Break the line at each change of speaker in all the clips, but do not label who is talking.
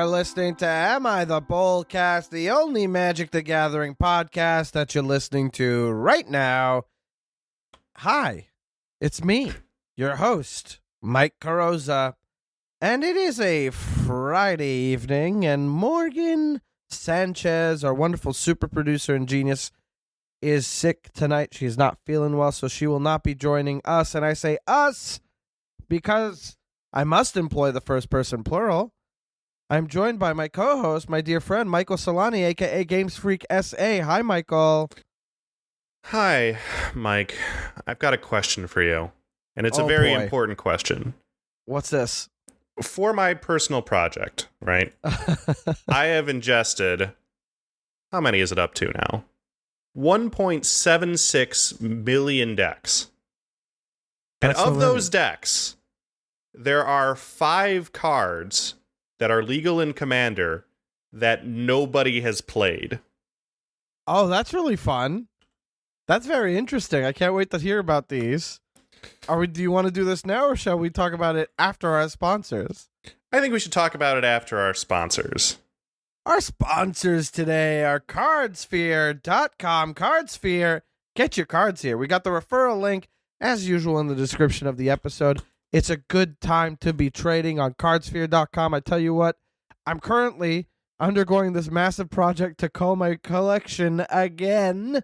are listening to Am I the Bolcast, the only Magic the Gathering podcast that you're listening to right now. Hi, it's me, your host, Mike Carosa, and it is a Friday evening, and Morgan Sanchez, our wonderful super producer and genius, is sick tonight. She's not feeling well, so she will not be joining us, and I say us because I must employ the first person plural. I'm joined by my co-host, my dear friend, Michael Celani, a.k.a. gamesfreaksa. Hi, Michael.
Hi, Mike. I've got a question for you, and it's a very important question.
What's this?
For my personal project, right? I have ingested, how many is it up to now? 1.76 million decks. And of those decks, there are 5 cards that are legal in Commander that nobody has played.
Oh, that's really fun. That's very interesting. I can't wait to hear about these. Do you want to do this now, or shall we talk about it after our sponsors?
I think we should talk about it after our sponsors.
Our sponsors today are CardSphere.com. CardSphere, get your cards here. We got the referral link, as usual, in the description of the episode. It's a good time to be trading on CardSphere.com. I tell you what, I'm currently undergoing this massive project to cull my collection again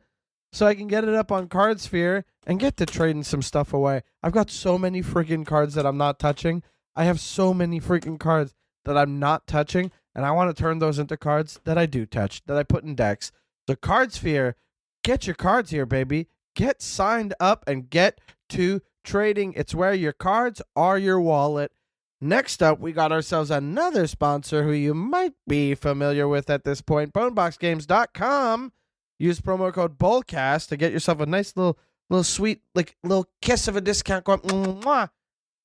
so I can get it up on CardSphere and get to trading some stuff away. I've got so many freaking cards that I'm not touching. I have so many freaking cards that I'm not touching, and I want to turn those into cards that I do touch, that I put in decks. So CardSphere, get your cards here, baby. Get signed up and get to trading. It's where your cards are your wallet. Next up, we got ourselves another sponsor who you might be familiar with at this point, BoneBoxGames.com. Use promo code Bolcast to get yourself a nice little sweet, like little kiss of a discount going mwah,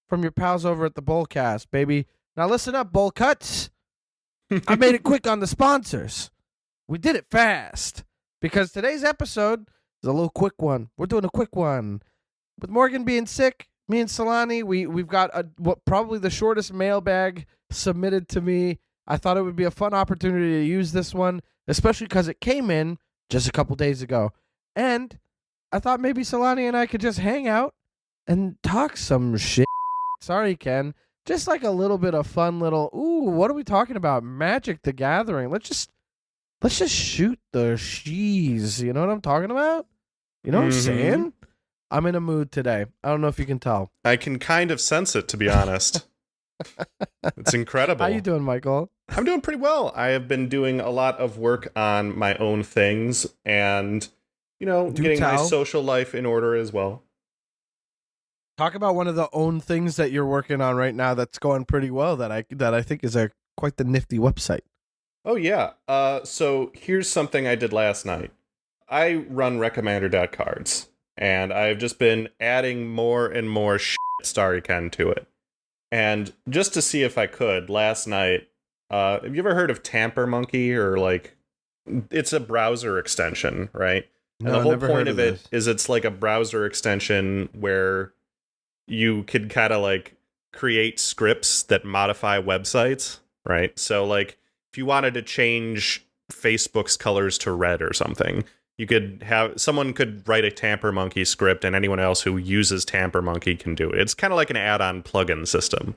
from your pals over at the Bolcast, baby. Now listen up, Bowl Cuts. I made it quick on the sponsors. We did it fast because today's episode is a little quick one. We're doing a quick one. With Morgan being sick, me and Celani, we've got probably the shortest mailbag submitted to me. I thought it would be a fun opportunity to use this one, especially because it came in just a couple days ago. And I thought maybe Celani and I could just hang out and talk some shit. Sorry, Ken. Just like a little bit of fun little, what are we talking about? Magic the Gathering. Let's just shoot the shees. You know what I'm talking about? You know what I'm saying? I'm in a mood today. I don't know if you can tell.
I can kind of sense it, to be honest. It's incredible.
How you doing, Michael?
I'm doing pretty well. I have been doing a lot of work on my own things and, getting my social life in order as well.
Talk about one of the own things that you're working on right now that's going pretty well that I think is quite the nifty website.
Oh, yeah. So here's something I did last night. I run Recommander.Cards. And I've just been adding more and more Starry Ken to it. And just to see if I could, last night, have you ever heard of Tamper Monkey? Or it's a browser extension, right? And
No,
the whole
never
point
heard
of
of
it
this.
is it's like a browser extension where you could kind of create scripts that modify websites, right? So if you wanted to change Facebook's colors to red or something, you could someone could write a Tamper Monkey script, and anyone else who uses Tamper Monkey can do it. It's kind of like an add-on plugin system.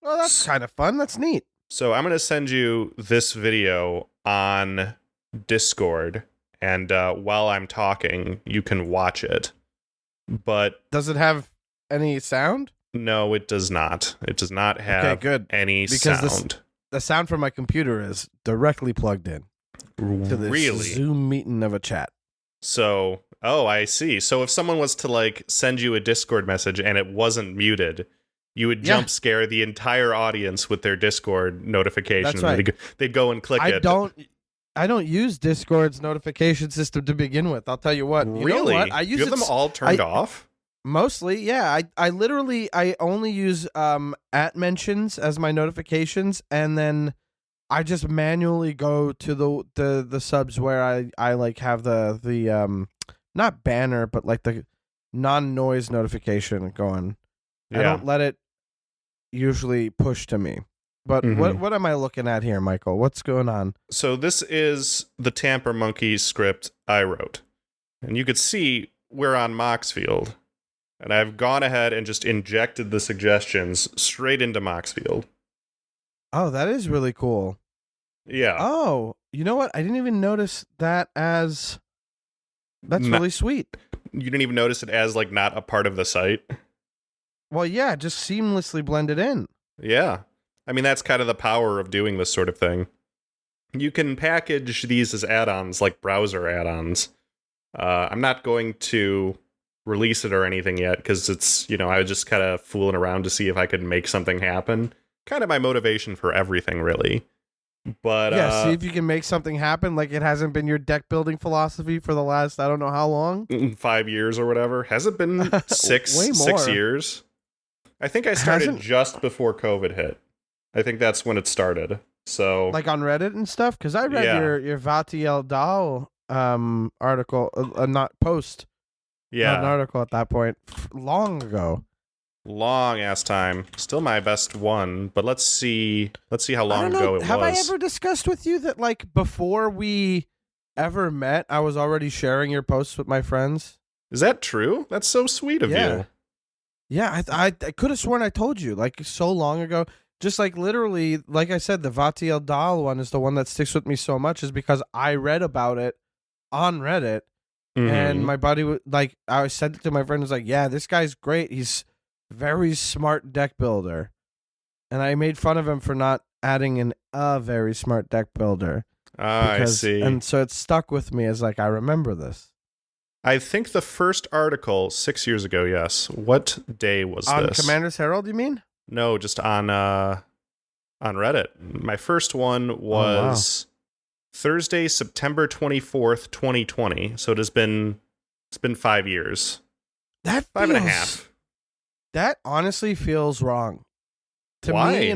Well, that's kind of fun. That's neat.
So I'm going to send you this video on Discord, and while I'm talking, you can watch it. But
does it have any sound?
No, it does not. It does not have any sound.
The sound from my computer is directly plugged in. To this Zoom meeting of a chat.
So, I see. So if someone was to send you a Discord message and it wasn't muted, you would jump scare the entire audience with their Discord notification.
That's right.
They'd go and click it.
I don't use Discord's notification system to begin with. I'll tell you what.
Really?
You know what? I use
you have them all turned off?
Mostly, yeah. I only use at mentions as my notifications, and then I just manually go to the subs where I have the not banner, but the non-noise notification going. Yeah. I don't let it usually push to me. but what am I looking at here, Michael? What's going on?
So this is the Tamper Monkey script I wrote. And you could see we're on Moxfield. And I've gone ahead and just injected the suggestions straight into Moxfield.
Oh, that is really cool.
Yeah.
Oh, you know what? I didn't even notice that as... That's really sweet.
You didn't even notice it as, like, not a part of the site?
Well, yeah, just seamlessly blended in.
Yeah. I mean, that's kind of the power of doing this sort of thing. You can package these as add-ons, like browser add-ons. I'm not going to release it or anything yet, because it's, I was just kind of fooling around to see if I could make something happen. Kind of my motivation for everything, really. But
yeah, see if you can make something happen. Like it hasn't been your deck building philosophy for the last, I don't know how long.
5 years or whatever. Has it been six years? I think I started just before COVID hit. I think that's when it started. So
like on Reddit and stuff, because I read your Vatiel Dahl article, not post.
Yeah,
not an article at that point, long ago.
Long ass time. Still my best one, but let's see how long ago it was.
Have I ever discussed with you that like before we ever met, I was already sharing your posts with my friends?
Is that true? That's so sweet of you.
Yeah, I could have sworn I told you like so long ago. Just like literally, like I said, the Vatiel Dahl one is the one that sticks with me so much, is because I read about it on Reddit, and my buddy would like I sent it to my friend. Was like, yeah, this guy's great. He's very smart deck builder, and I made fun of him for not adding a very smart deck builder.
I see.
And so it stuck with me as like I remember this.
I think the first article 6 years ago. Yes. What day was this?
On Commander's Herald, you mean?
No, just on Reddit. My first one was Thursday, September 24th, 2020. So it's been 5 years.
That
5.5.
That honestly feels wrong.
Why?
To me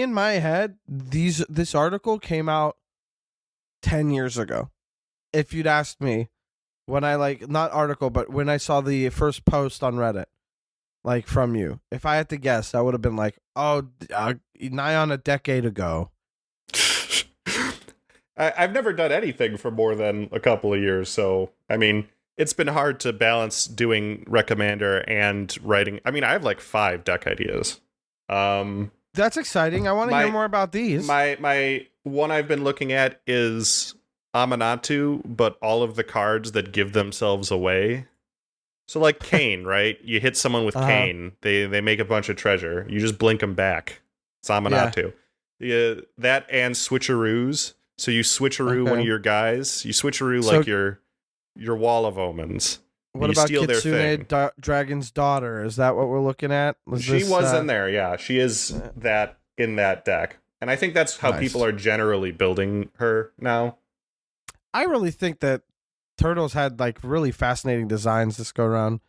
in my head, this article came out 10 years ago. If you'd asked me when I not article, but when I saw the first post on Reddit, like from you, if I had to guess, I would have been like, nigh on a decade ago.
I've never done anything for more than a couple of years. So, I mean, it's been hard to balance doing Recommander and writing. I mean, I have like 5 deck ideas.
That's exciting. I want to hear more about these.
My one I've been looking at is Aminatu, but all of the cards that give themselves away. So like Kane, right? You hit someone with Kane, they make a bunch of treasure. You just blink them back. It's Aminatu. Yeah, that and switcheroos. So you switcheroo one of your guys. You switcheroo like your wall of omens.
What about Kitsune Dragon's Daughter? Is that what we're looking at?
She was in there, yeah. She is that in that deck. And I think that's how people are generally building her now.
I really think that Turtles had like really fascinating designs this go around.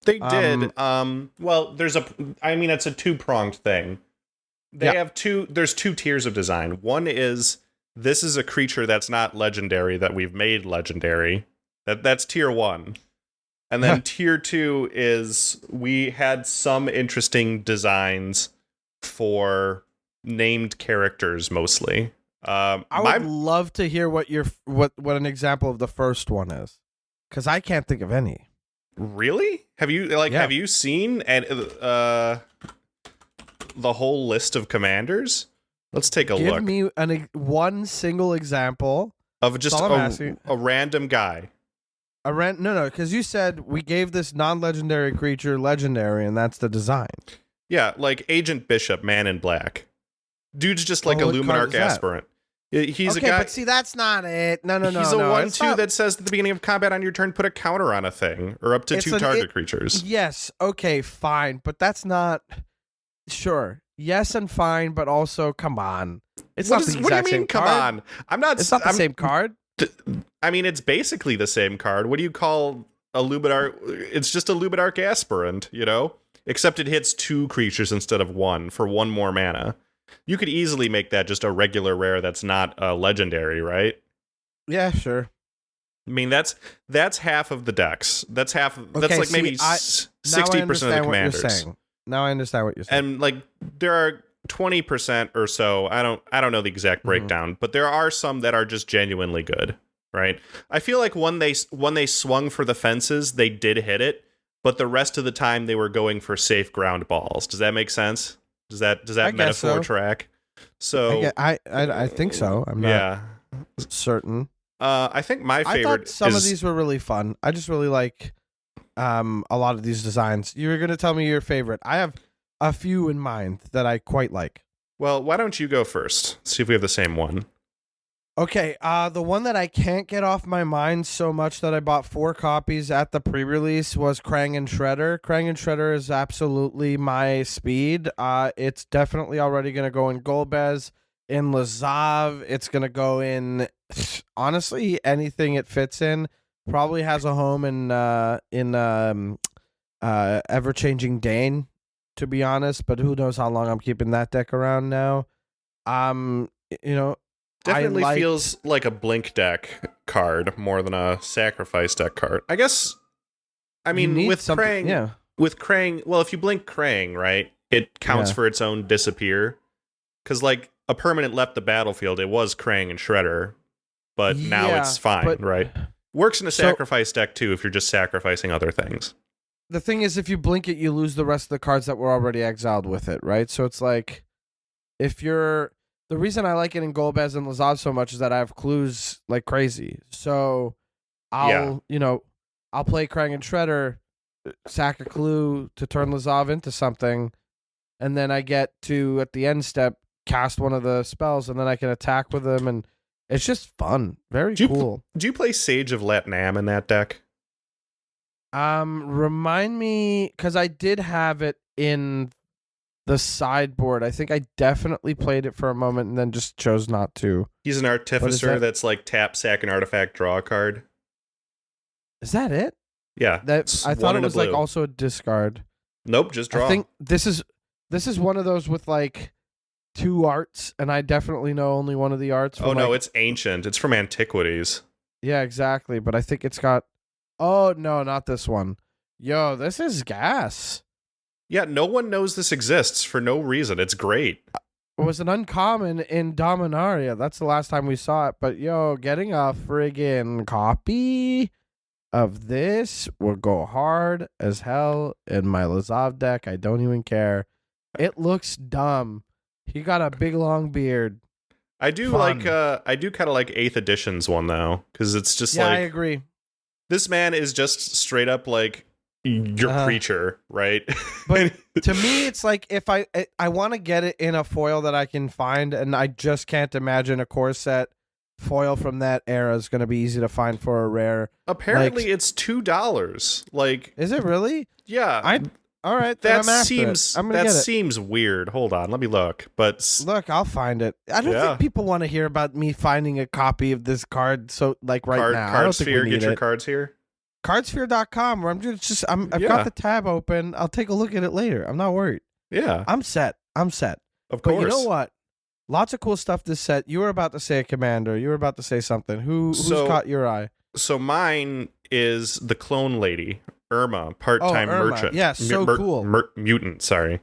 They did. Well, it's a two-pronged thing. There's 2 tiers of design. One is, this is a creature that's not legendary that we've made legendary. That's tier 1. And then tier 2 is, we had some interesting designs for named characters mostly.
I would love to hear what an example of the first one is, because I can't think of any.
Really? Have you seen the whole list of commanders? Let's take a look.
Give me one single example
of just a random guy.
No, because you said we gave this non-legendary creature legendary, and that's the design.
Yeah, like Agent Bishop, Man in Black. Dude's just like a Luminarch aspirant. He's a guy.
But see, that's not it. No.
He's a 1/2 that says at the beginning of combat on your turn, put a counter on a thing, or up to 2 target creatures.
Yes. Okay. Fine, but that's not. Sure. Yes, and fine, but also, come on. It's not the exact same card. What do you mean?
Come on. I'm not.
It's not the same card.
I mean, it's basically the same card. What do you call a Luminarch? It's just a Luminarch aspirant, except it hits 2 creatures instead of 1 for 1 more mana. You could easily make that just a regular rare that's not a legendary, right?
Yeah, sure.
I mean, that's half of the decks. That's half. That's like maybe 60% of the commanders.
Now I understand what you're saying.
And like there are 20% or so. I don't know the exact breakdown, but there are some that are just genuinely good, right? I feel like when they swung for the fences, they did hit it, but the rest of the time they were going for safe ground balls. Does that make sense? Does that metaphor track? So
I think so. I'm not certain.
I think my favorite.
I thought some of these were really fun. I just really like a lot of these designs. You were going to tell me your favorite. I have a few in mind that I quite like.
Well, why don't you go first? See if we have the same one.
Okay, the one that I can't get off my mind so much that I bought 4 copies at the pre-release was Krang and Shredder. Krang and Shredder is absolutely my speed. It's definitely already going to go in Golbez, in Lazav. It's going to go in, honestly, anything it fits in. Probably has a home in Ever-Changing Dane, to be honest, but who knows how long I'm keeping that deck around now.
Definitely feels like a blink deck card more than a sacrifice deck card. I guess, I mean, with Krang, well, if you blink Krang, right, it counts for its own disappear. Because, like, a permanent left the battlefield, it was Krang and Shredder, but now it's fine, right? Works in a sacrifice deck, too, if you're just sacrificing other things.
The thing is, if you blink it, you lose the rest of the cards that were already exiled with it, right? So it's like, if you're... The reason I like it in Golbez and Lazav so much is that I have clues like crazy. So I'll play Krang and Shredder, sack a clue to turn Lazav into something, and then I get to, at the end step, cast one of the spells, and then I can attack with them, and it's just fun. Very cool.
Do you play Sage of Latnam in that deck?
Remind me, because I did have it in the sideboard. I think I definitely played it for a moment and then just chose not to.
He's an artificer that's like tap, sack, an artifact, draw a card.
Is that it?
Yeah.
I thought it was like also a discard.
Nope, just draw.
I think this is one of those with like 2 arts, and I definitely know only one of the arts.
Oh no, it's ancient. It's from Antiquities.
Yeah, exactly. But I think it's got. Oh no, not this one. Yo, this is gas.
Yeah, no one knows this exists for no reason. It's great.
It was an uncommon in Dominaria. That's the last time we saw it. But yo, getting a friggin' copy of this will go hard as hell in my Lazav deck. I don't even care. It looks dumb. He got a big long beard.
I do kind of like 8th edition's one though, because it's just I
agree.
This man is just straight up like your creature, right?
But to me, it's like if I want to get it in a foil that I can find, and I just can't imagine a core set foil from that era is going to be easy to find for a rare.
Apparently, it's $2. Like,
is it really?
Yeah.
All right.
That seems weird. Hold on, let me look. But
look, I'll find it. I don't think people want to hear about me finding a copy of this card. So like now,
CardSphere, get your cards here.
CardSphere.com, where I've got the tab open. I'll take a look at it later. I'm not worried.
Yeah.
I'm set.
Of course.
But you know what? Lots of cool stuff this set. You were about to say a commander. You were about to say something. Who's caught your eye?
So mine is the clone lady, Irma, part-time merchant.
Yeah, so cool.
Mutant, sorry.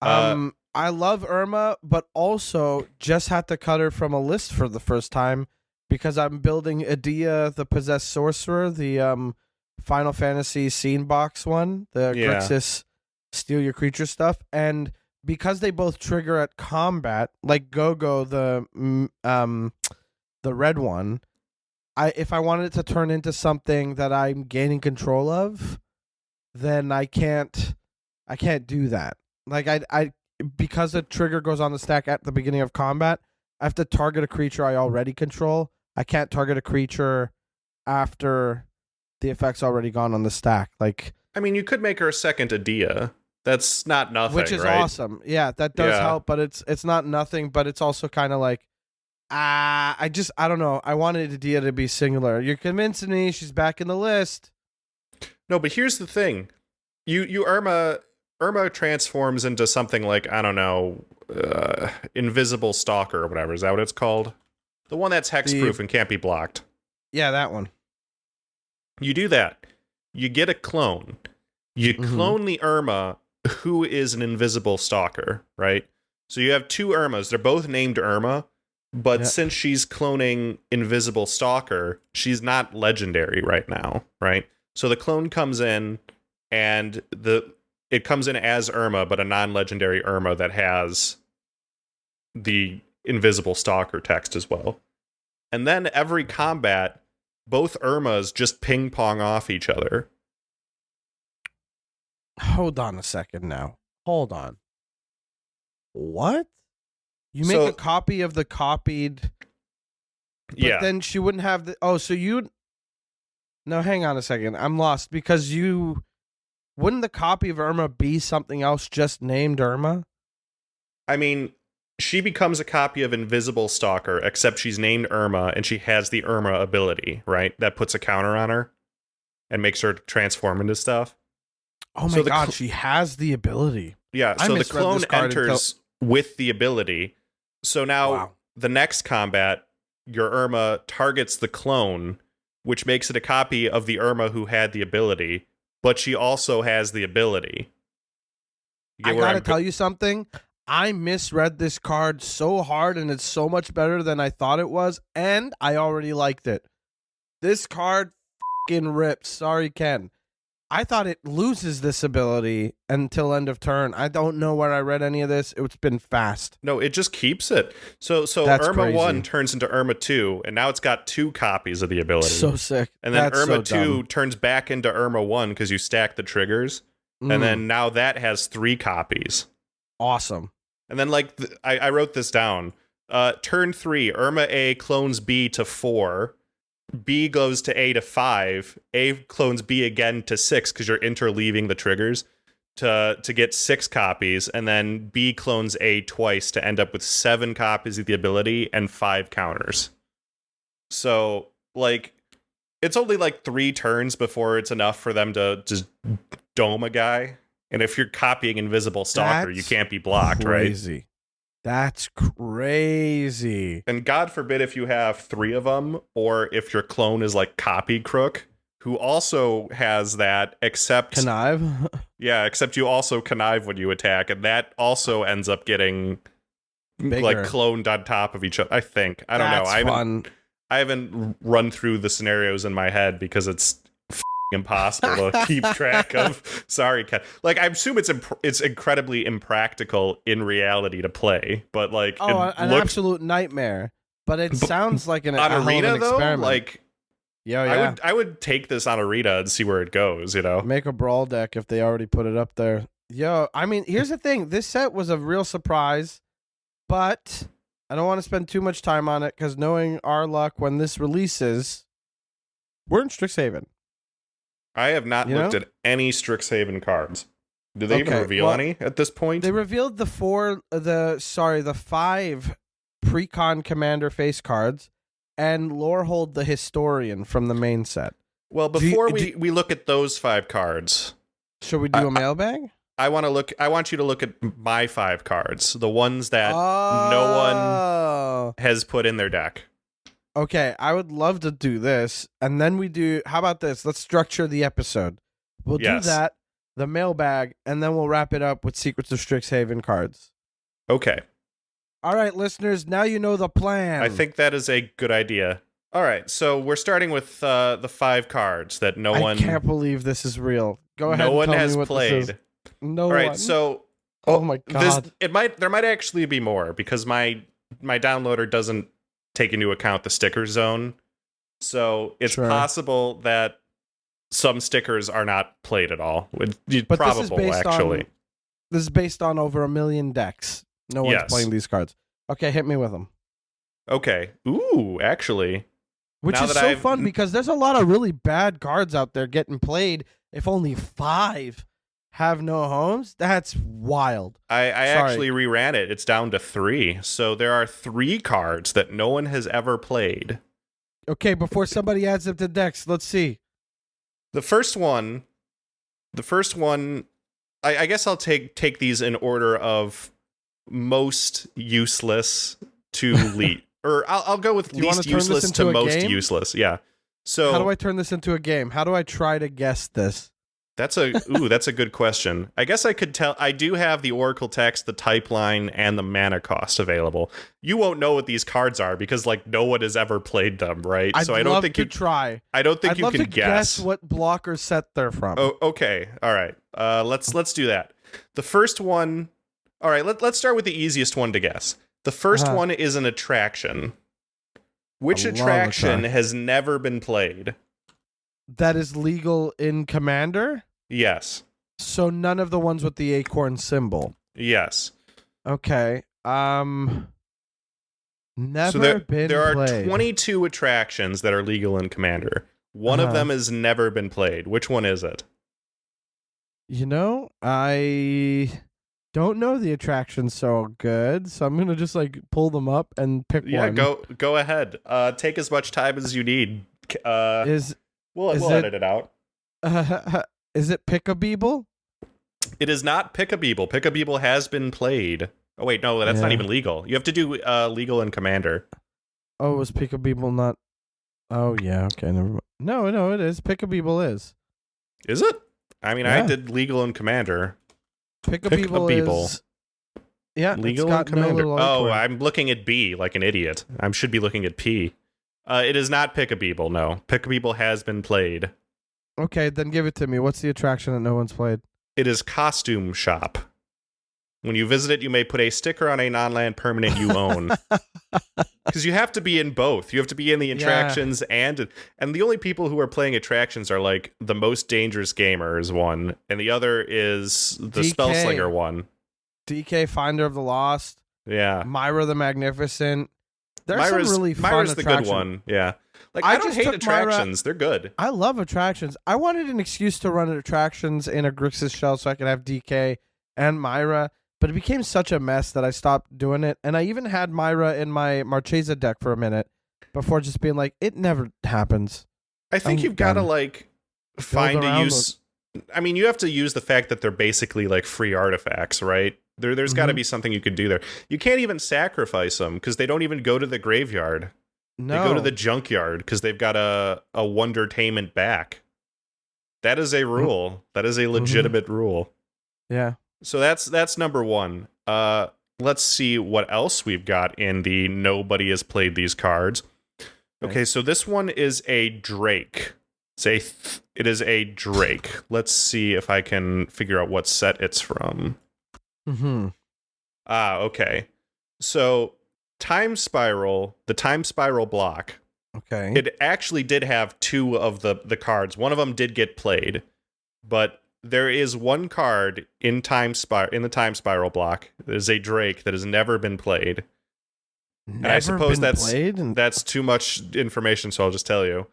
I love Irma, but also just had to cut her from a list for the first time because I'm building Adia, the Possessed Sorcerer, the Final Fantasy scene box one, the Grixis steal your creature stuff, and because they both trigger at combat, like Go-Go, the red one, if I wanted it to turn into something that I'm gaining control of, then I can't do that. Like I because the trigger goes on the stack at the beginning of combat, I have to target a creature I already control. I can't target a creature after the effect's already gone on the stack. Like,
I mean, you could make her a second Adia. That's not nothing,
which is awesome. Yeah, that does help, but it's not nothing. But it's also kind of like, I don't know. I wanted Adia to be singular. You're convincing me. She's back in the list.
No, but here's the thing. You Irma transforms into something like, I don't know, Invisible Stalker or whatever. Is that what it's called? The one that's hexproof and can't be blocked.
Yeah, that one.
You do that. You get a clone. You clone the Irma, who is an Invisible Stalker, right? So you have two Irmas. They're both named Irma, but since she's cloning Invisible Stalker, she's not legendary right now, right? So the clone comes in, and it comes in as Irma, but a non-legendary Irma that has the Invisible Stalker text as well. And then every combat, both Irmas just ping pong off each other.
Hold on a second now. Hold on. What? You make a copy of the copied, but then she wouldn't have the... Oh, so you... No, hang on a second. I'm lost because you... Wouldn't the copy of Irma be something else just named Irma?
I mean, she becomes a copy of Invisible Stalker, except she's named Irma, and she has the Irma ability, right? That puts a counter on her and makes her transform into stuff.
Oh my god, she has the ability.
Yeah, so the clone enters with the ability. So now the next combat, your Irma targets the clone, which makes it a copy of the Irma who had the ability, but she also has the ability.
I gotta tell you something. I misread this card so hard, and it's so much better than I thought it was, and I already liked it. This card f***ing rips. Sorry, Ken. I thought it loses this ability until end of turn. I don't know where I read any of this. It's been fast.
No, it just keeps it. So
That's
Irma
crazy.
1 turns into Irma 2, and now it's got 2 copies of the ability.
So sick.
And then
That's
Irma
so
2
dumb.
turns back into Irma 1 because you stack the triggers. And then now that has 3 copies.
Awesome.
And then, like, I wrote this down. Turn 3, Irma A clones B to 4. B goes to A to 5. A clones B again to 6 because you're interleaving the triggers to get 6 copies. And then B clones A twice to end up with 7 copies of the ability and 5 counters. So, like, it's only like 3 turns before it's enough for them to just dome a guy. And if you're copying Invisible Stalker, you can't be blocked,
crazy. Right? That's crazy.
And God forbid if you have 3 of them, or if your clone is like Copy Crook, who also has that, except...
Connive?
Yeah, except you also connive when you attack, and that also ends up getting
bigger,
like cloned on top of each other, I think. I don't know. I haven't run through the scenarios in my head because it's impossible to keep track of. Sorry, Ken. Like, I assume it's incredibly impractical in reality to play, but like,
an absolute nightmare. But it sounds like an
arena though.
Experiment.
Like,
yeah,
I would take this on arena and see where it goes. You know,
make a brawl deck if they already put it up there. Yo, I mean, here's the thing. This set was a real surprise, but I don't want to spend too much time on it because knowing our luck, when this releases, we're in Strixhaven.
I have not looked at any Strixhaven cards. Do they even reveal any at this point?
They revealed the 5 precon commander face cards and Lorehold the Historian from the main set.
Well, before we look at those 5 cards,
should we do a mailbag?
I want you to look at my 5 cards, the ones that no one has put in their deck.
Okay, I would love to do this, and then we do... How about this? Let's structure the episode. We'll do that, the mailbag, and then we'll wrap it up with Secrets of Strixhaven cards.
Okay.
All right, listeners, now you know the plan.
I think that is a good idea. All right, so we're starting with the 5 cards that I
can't believe this is real. Go ahead.
No one has
played.
No one. All right, so...
Oh my god.
There might actually be more, because my downloader doesn't take into account the sticker zone. So it's possible that some stickers are not played at all. But probable, actually.
This is based on over 1 million decks. No one's playing these cards. Okay, hit me with them.
Okay. Ooh, actually.
Which is so fun because there's a lot of really bad cards out there getting played. If only 5 have no homes, that's wild.
I actually reran it. It's down to 3. So there are 3 cards that no one has ever played.
Okay, before somebody adds up the decks, let's see.
The first one, I guess I'll take these in order of most useless to least. Or I'll go with least useless to most useless. Yeah. So
how do I turn this into a game? How do I try to guess this?
That's a good question. I guess I could tell. I do have the Oracle text, the type line, and the mana cost available. You won't know what these cards are because like no one has ever played them, right?
I'd
so I don't
love
think
to
you
try.
I don't think
I'd
you
love
can
to guess what blocker set they're from.
Oh, okay. All right. Let's do that. The first one. All right. Let's start with the easiest one to guess. The first one is an attraction. Which attraction has never been played?
That is legal in Commander?
Yes.
So none of the ones with the acorn symbol.
Yes.
Okay. Never
So
been
there are
played.
22 attractions that are legal in Commander. One of them has never been played. Which one is it?
You know, I don't know the attractions so good, so I'm gonna just like pull them up and pick one.
Yeah, go ahead. Take as much time as you need. We'll edit it out.
Is it Pick-a-Beeble?
It is not Pick-a-Beeble. Pick-a-Beeble has been played. Oh wait, no, that's not even legal. You have to do legal in Commander.
Oh, was Pick-a-Beeble not? Oh yeah, okay, never mind. No, it is. Pick-a-Beeble is.
Is it? I mean, I did legal in Commander.
Pick-a-Beeble is. Yeah,
legal in Commander. I'm looking at B like an idiot. I should be looking at P. It is not Pick-a-Beeble. No, Pick-a-Beeble has been played.
Okay, then give it to me. What's the attraction that no one's played?
It is Costume Shop. When you visit it, you may put a sticker on a non-land permanent you own. Because you have to be in both. You have to be in the attractions and the only people who are playing attractions are like the Most Dangerous Gamer is one, and the other is the
DK.
Spellslinger one.
DK, Finder of the Lost.
Yeah.
Myra the Magnificent. There's some really fun
Myra's
attractions.
the good one. Yeah. Like, I don't hate attractions. They're good.
I love attractions. I wanted an excuse to run attractions in a Grixis shell so I could have DK and Myra, but it became such a mess that I stopped doing it. And I even had Myra in my Marchesa deck for a minute before just being like, it never happens.
I think you've got to, like, find a use. I mean, you have to use the fact that they're basically, like, free artifacts, right? There's got to be something you could do there. You can't even sacrifice them because they don't even go to the graveyard.
No.
They go to the junkyard because they've got a Wondertainment back. That is a rule. That is a legitimate rule.
Yeah.
So that's number one. Let's see what else we've got in the nobody has played these cards. Okay, so this one is a Drake. It is a Drake. Let's see if I can figure out what set it's from. Okay. So Time Spiral, the Time Spiral block.
Okay.
It actually did have two of the cards. One of them did get played, but there is one card in the Time Spiral block. There's a Drake that has never been played. And I suppose that's too much information, so I'll just tell you.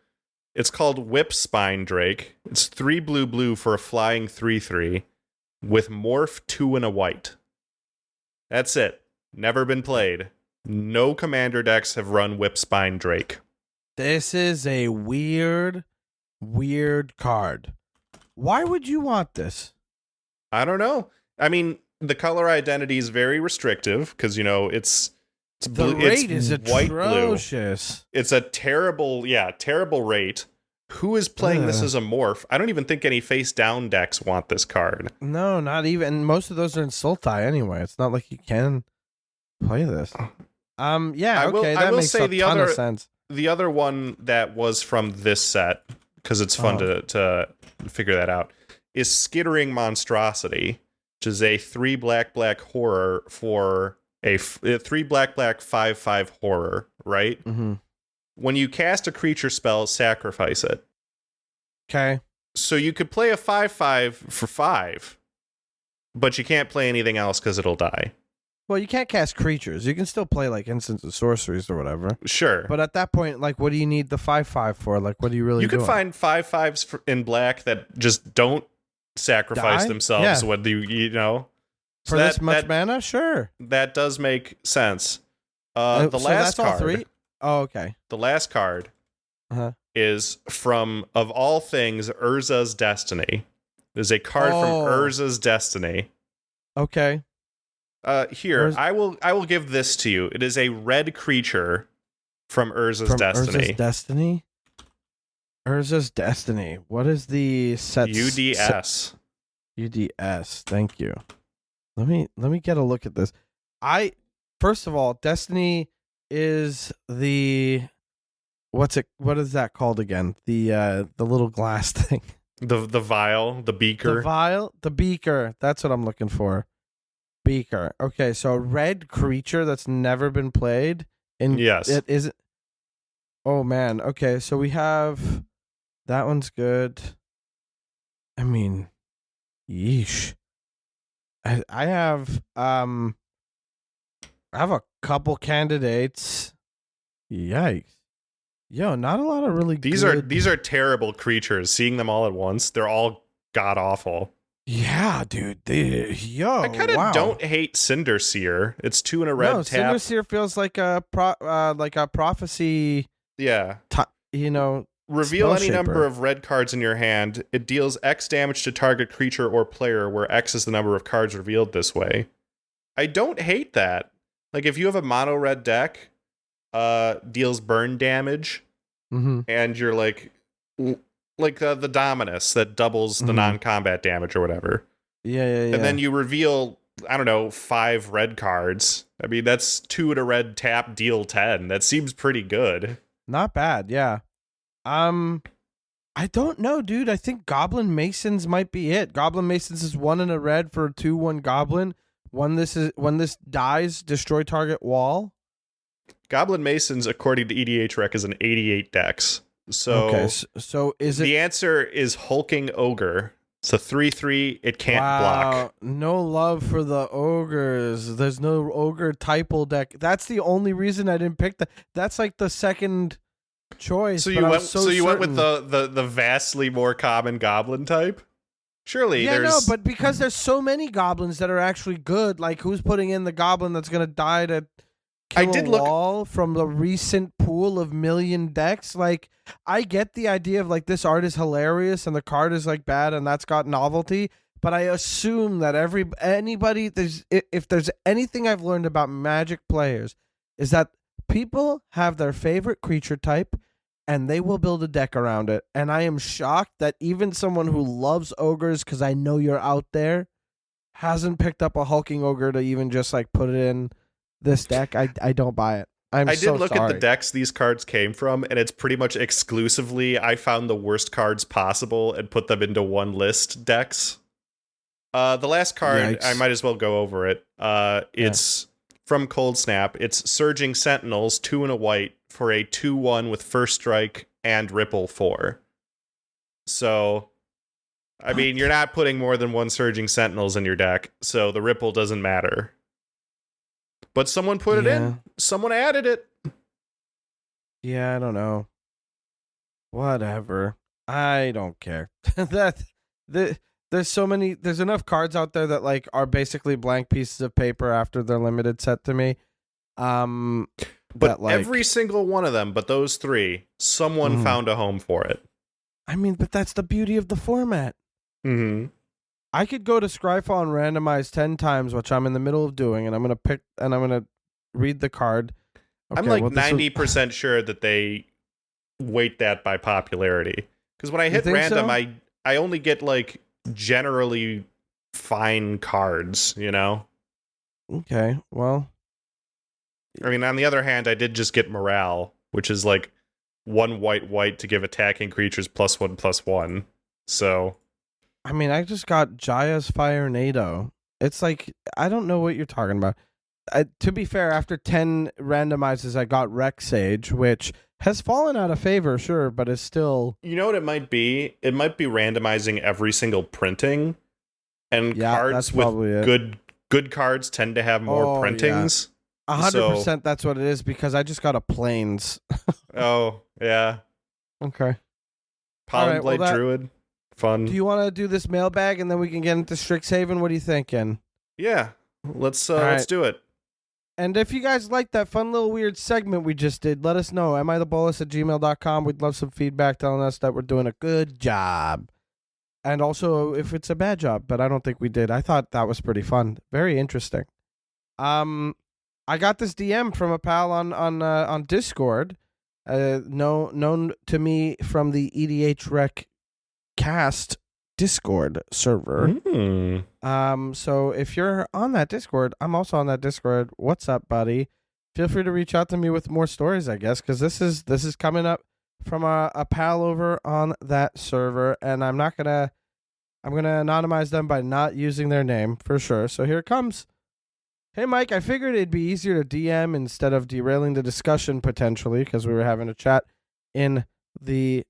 It's called Whip Spine Drake. It's 3 blue for a flying 3/3 with morph 2 and a white. That's it. Never been played. No Commander decks have run Whip Spine Drake.
This is a weird card. Why would you want this?
I don't know. I mean, the color identity is very restrictive because, you know, it's blue.
The rate is
white
atrocious.
Blue. It's a terrible rate. Who is playing this as a morph? I don't even think any face down decks want this card.
No, not even. Most of those are in Sultai anyway. It's not like you can play this. That makes a ton of sense.
The other one that was from this set, because it's fun to figure that out, is Skittering Monstrosity, which is a 3 black horror for a 3 black 5/5 horror, right?
Mm-hmm.
When you cast a creature spell, sacrifice it.
Okay.
So you could play a 5/5 for 5, but you can't play anything else because it'll die.
Well, you can't cast creatures. You can still play like instants of sorceries or whatever.
Sure.
But at that point, like, what do you need the 5/5 for? Like, what do you really
You could find 5/5s in black that just don't sacrifice themselves when you know.
For this much mana? Sure.
That does make sense. The last
that's
card.
All 3? Oh, okay.
The last card is from, of all things, Urza's Destiny. There's a card from Urza's Destiny.
Okay.
I will give this to you. It is a red creature from Urza's Destiny.
Urza's Destiny? Or is this Destiny? What is the set?
UDS.
UDS. Thank you. Let me get a look at this. First of all, Destiny is the what is that called again? The little glass thing.
The vial, the beaker.
The beaker. That's what I'm looking for. Beaker. Okay, so a red creature that's never been played.
Yes.
It isn't. Oh man. Okay, so we have that one's good. I mean, yeesh. I have a couple candidates. Yikes. Yo, not a lot of really
these are terrible creatures. Seeing them all at once, they're all god awful.
Yeah, dude. I
kind of don't hate Cinderseer. It's 2 and a red tap.
Cinderseer feels like a prophecy.
Yeah. Reveal any number of red cards in your hand. It deals X damage to target creature or player, where X is the number of cards revealed this way. I don't hate that. Like, if you have a mono red deck, deals burn damage, and you're like the Dominus that doubles the non-combat damage or whatever.
Yeah.
And then you reveal, I don't know, 5 red cards. I mean, that's 2 and a red tap, deal 10. That seems pretty good.
Not bad, yeah. I don't know, dude. I think Goblin Masons might be it. Goblin Masons is 1 and a red for a 2/1 goblin. When this dies, destroy target wall. Goblin
Masons, according to EDH Rec, is an 88 dex. So
okay, so is it?
The answer is Hulking Ogre. It's a 3/3. It can't block.
No love for the ogres. There's no ogre typal deck. That's the only reason I didn't pick that. That's like the second choice.
So you went with the vastly more common goblin type? Surely
but because there's so many goblins that are actually good, like who's putting in the goblin that's gonna die to kill a wall from the recent pool of million decks? Like, I get the idea of like this art is hilarious and the card is like bad and that's got novelty, but I assume that if there's anything I've learned about Magic players is that people have their favorite creature type and they will build a deck around it. And I am shocked that even someone who loves ogres, because I know you're out there, hasn't picked up a hulking ogre to even just like put it in this deck. I don't buy it. I did
look at the decks these cards came from, and it's pretty much exclusively I found the worst cards possible and put them into one list decks. The last card, I might as well go over it. It's from Cold Snap. It's Surging Sentinels, 2 and a white for a 2/1 with First Strike and Ripple 4. So, I mean, you're not putting more than 1 Surging Sentinels in your deck, so the Ripple doesn't matter. But someone put it in. Someone added it.
Yeah, I don't know. Whatever. I don't care. There's enough cards out there that like are basically blank pieces of paper after they're limited set to me.
But every single one of them, but those 3, someone found a home for it.
I mean, but that's the beauty of the format. I could go to Scryfall and randomize 10 times, which I'm in the middle of doing, and I'm gonna read the card. Okay,
I'm like 90% sure that they weight that by popularity. Because when I hit random, so? I only get like generally fine cards, you know?
Okay, well.
I mean, on the other hand, I did just get morale, which is like 1 white to give attacking creatures +1/+1. So,
I mean, I just got Jaya's Firenado. It's like, I don't know what you're talking about. To be fair, after 10 randomizes, I got Rex Sage, which has fallen out of favor, sure, but is still...
You know what it might be? It might be randomizing every single printing, and cards with good cards tend to have more printings.
Yeah. 100% that's what it is, because I just got a Plains.
Oh, yeah.
Okay.
Pollen Blade Druid. Fun.
Do you want to do this mailbag and then we can get into Strixhaven? What are you thinking?
Yeah. Let's do it.
And if you guys like that fun little weird segment we just did, let us know. amithebolas@gmail.com. We'd love some feedback telling us that we're doing a good job. And also if it's a bad job, but I don't think we did. I thought that was pretty fun. Very interesting. I got this DM from a pal on Discord known to me from the EDH Rec Cast Discord server. So if you're on that Discord, I'm also on that Discord. What's up, buddy? Feel free to reach out to me with more stories, I guess, because this is coming up from a pal over on that server, and I'm gonna anonymize them by not using their name for sure. So here it comes. Hey, Mike, I figured it'd be easier to DM instead of derailing the discussion potentially, because we were having a chat in the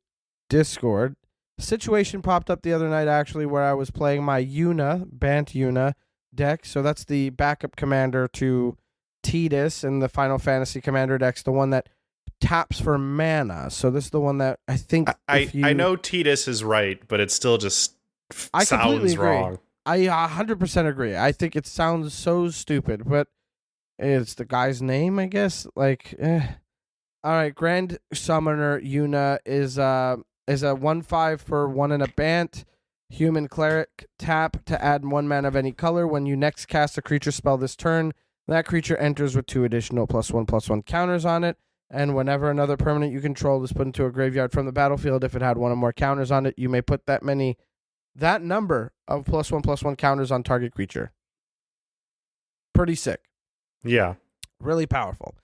Discord. Situation popped up the other night, actually, where I was playing my Bant Yuna deck. So that's the backup commander to Tidus in the Final Fantasy Commander decks, the one that taps for mana. So this is the one that I think
I know Tidus is right, but it still just sounds wrong.
I 100% agree. I think it sounds so stupid, but it's the guy's name, I guess. All right, Grand Summoner Yuna is a 1/5 for 1 and a Bant. Human Cleric, tap to add 1 mana of any color. When you next cast a creature spell this turn, that creature enters with 2 additional +1/+1 counters on it. And whenever another permanent you control is put into a graveyard from the battlefield, if it had 1 or more counters on it, you may put that number of +1/+1 counters on target creature. Pretty sick.
Yeah.
Really powerful.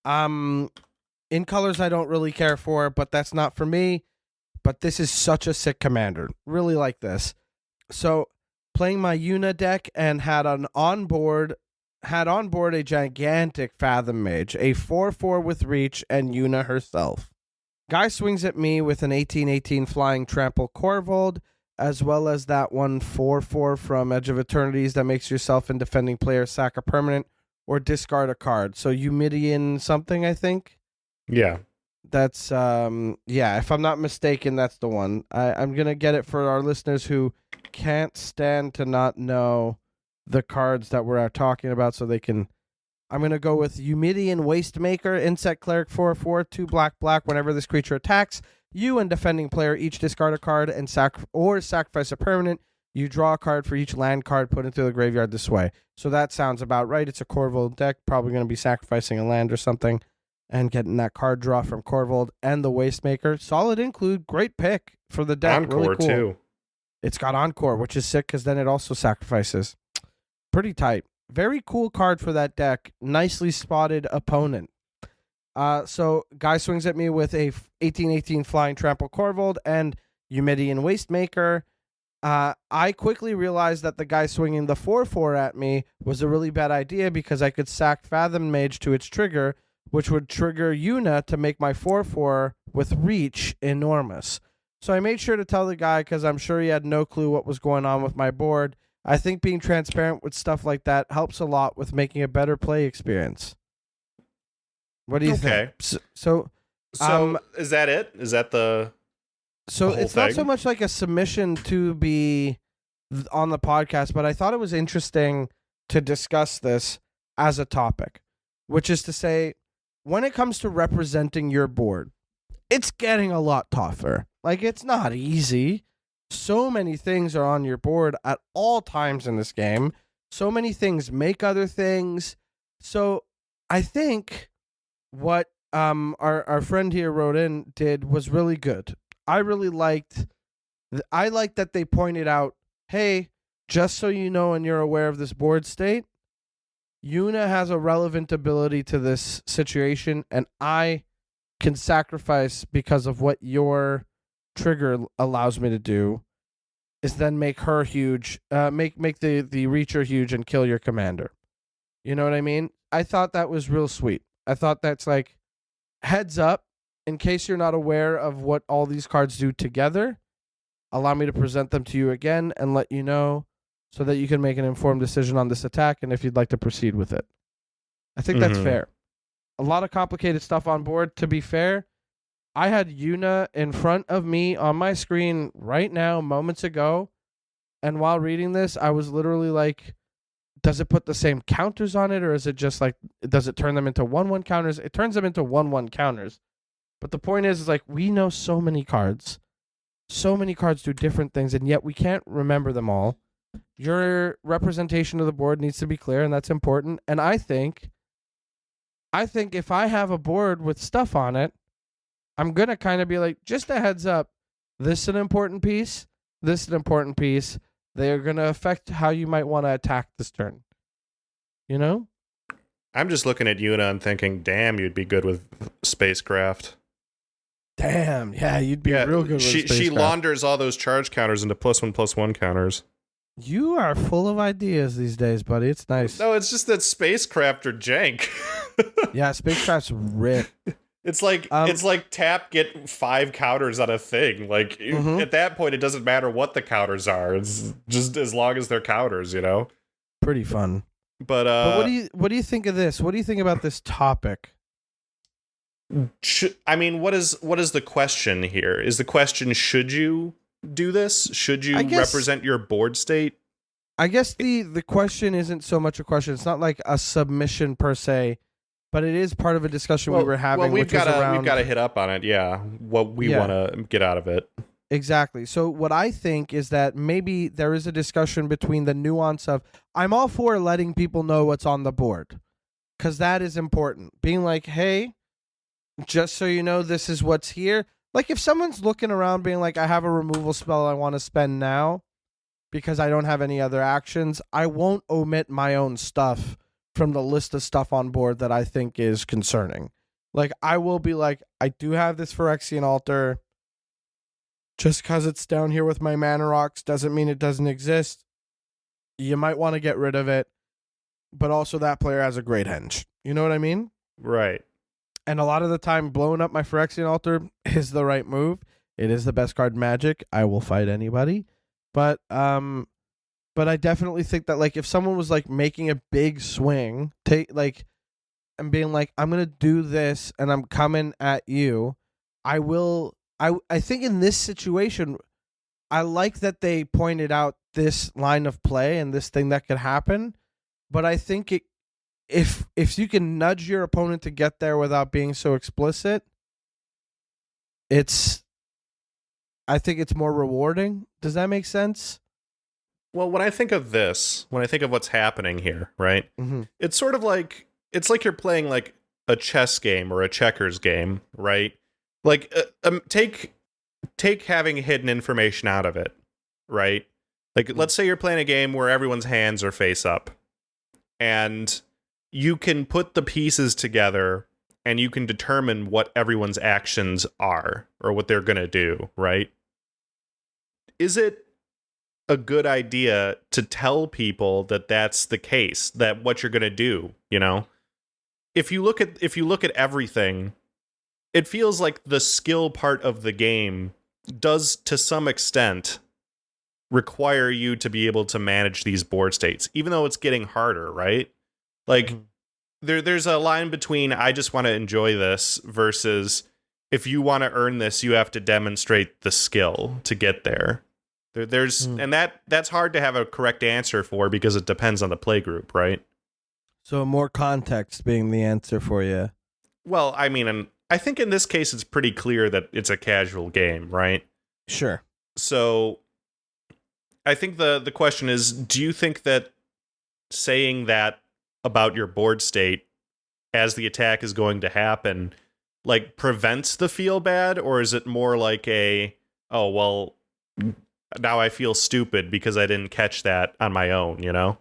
In colors I don't really care for, but that's not for me. But this is such a sick commander. Really like this. So playing my Yuna deck and had on board a gigantic Fathom Mage, a 4/4 with reach, and Yuna herself. Guy swings at me with an 18/18 flying trample Corvold, as well as that one 4/4 from Edge of Eternities that makes yourself and defending player sack a permanent or discard a card. So Eumidian something, I think.
Yeah.
That's if I'm not mistaken, that's the one. I'm gonna get it for our listeners who can't stand to not know the cards that we're talking about, so they can. I'm gonna go with Eumidian Wastemaker, Insect Cleric 4/4, 2 black. Whenever this creature attacks, you and defending player each discard a card and sacrifice a permanent. You draw a card for each land card put into the graveyard this way. So that sounds about right. It's a Corvold deck, probably gonna be sacrificing a land or something and getting that card draw from Corvold and the Wastemaker. Solid include, great pick for the deck.
Encore
really cool.
too.
It's got Encore, which is sick because then it also sacrifices. Pretty tight. Very cool card for that deck. Nicely spotted opponent. So guy swings at me with a 18/18 flying trample Corvold and Eumidian Wastemaker. I quickly realized that the guy swinging the 4/4 at me was a really bad idea because I could sack Fathom Mage to its trigger, which would trigger Yuna to make my 4/4 with reach enormous. So I made sure to tell the guy because I'm sure he had no clue what was going on with my board. I think being transparent with stuff like that helps a lot with making a better play experience. What do you think? So
is that it? Is that the
So
whole
it's
thing?
not so much like a submission to be on the podcast, but I thought it was interesting to discuss this as a topic, which is to say, when it comes to representing your board, it's getting a lot tougher. Like, it's not easy. So many things are on your board at all times in this game. So many things make other things. So I think what our friend here wrote in did was really good. I really liked that they pointed out, hey, just so you know and you're aware of this board state, Yuna has a relevant ability to this situation, and I can sacrifice because of what your trigger allows me to do, is then make her huge, make the reacher huge and kill your commander. You know what I mean? I thought that was real sweet. I thought that's like, heads up, in case you're not aware of what all these cards do together, allow me to present them to you again and let you know so that you can make an informed decision on this attack and if you'd like to proceed with it. I think that's fair. A lot of complicated stuff on board. To be fair, I had Yuna in front of me on my screen right now, moments ago, and while reading this, I was literally like, does it put the same counters on it, or is it just like, does it turn them into 1/1 counters? It turns them into 1/1 counters. But the point is like, we know so many cards. So many cards do different things, and yet we can't remember them all. Your representation of the board needs to be clear, and that's important. And I think if I have a board with stuff on it, I'm going to kind of be like, just a heads up, this is an important piece, this is an important piece. They're going to affect how you might want to attack this turn. You know?
I'm just looking at Yuna and thinking, damn, you'd be good with spacecraft.
Damn, yeah, you'd be real good with spacecraft.
She launders all those charge counters into +1/+1 counters.
You are full of ideas these days, buddy. It's nice.
No, it's just that spacecraft are jank.
Yeah, spacecraft's rip.
It's like tap, get 5 counters on a thing. Like at that point, it doesn't matter what the counters are. It's just as long as they're counters, you know.
Pretty fun.
But
what do you think of this? What do you think about this topic?
I mean, what is the question here? Is the question, should you do this? Should you represent your board state?
I guess the question isn't so much a question. It's not like a submission per se, but it is part of a discussion we were having.
Well, we've got to hit up on it. Yeah, what we want to get out of it.
Exactly. So what I think is that maybe there is a discussion between the nuance of, I'm all for letting people know what's on the board, because that is important. Being like, hey, just so you know, this is what's here. Like if someone's looking around being like, I have a removal spell I want to spend now because I don't have any other actions, I won't omit my own stuff from the list of stuff on board that I think is concerning. Like I will be like, I do have this Phyrexian Altar. Just because it's down here with my mana rocks doesn't mean it doesn't exist. You might want to get rid of it, but also that player has a great henge. You know what I mean?
Right.
And a lot of the time, blowing up my Phyrexian Altar is the right move. It is the best card in Magic. I will fight anybody. But I definitely think that like if someone was like making a big swing, and being like, I'm gonna do this and I'm coming at you, I will. I think in this situation, I like that they pointed out this line of play and this thing that could happen. But I think if you can nudge your opponent to get there without being so explicit, I think it's more rewarding. Does that make sense?
Well, when I think of this, when I think of what's happening here, right? Mm-hmm. It's sort of like, it's like you're playing like a chess game or a checkers game, right? Like, take having hidden information out of it, right? Like, let's say you're playing a game where everyone's hands are face up, and you can put the pieces together, and you can determine what everyone's actions are, or what they're gonna do, right? Is it a good idea to tell people that that's the case, that what you're gonna do, you know? If you look at everything, it feels like the skill part of the game does, to some extent, require you to be able to manage these board states, even though it's getting harder, right? Like, there's a line between I just want to enjoy this versus if you want to earn this, you have to demonstrate the skill to get there. And that's hard to have a correct answer for because it depends on the play group, right?
So more context being the answer for you.
Well, I mean, I think in this case, it's pretty clear that it's a casual game, right?
Sure.
So I think the question is, do you think that saying that about your board state as the attack is going to happen, like, prevents the feel bad? Or is it more like oh, well, now I feel stupid because I didn't catch that on my own, you know?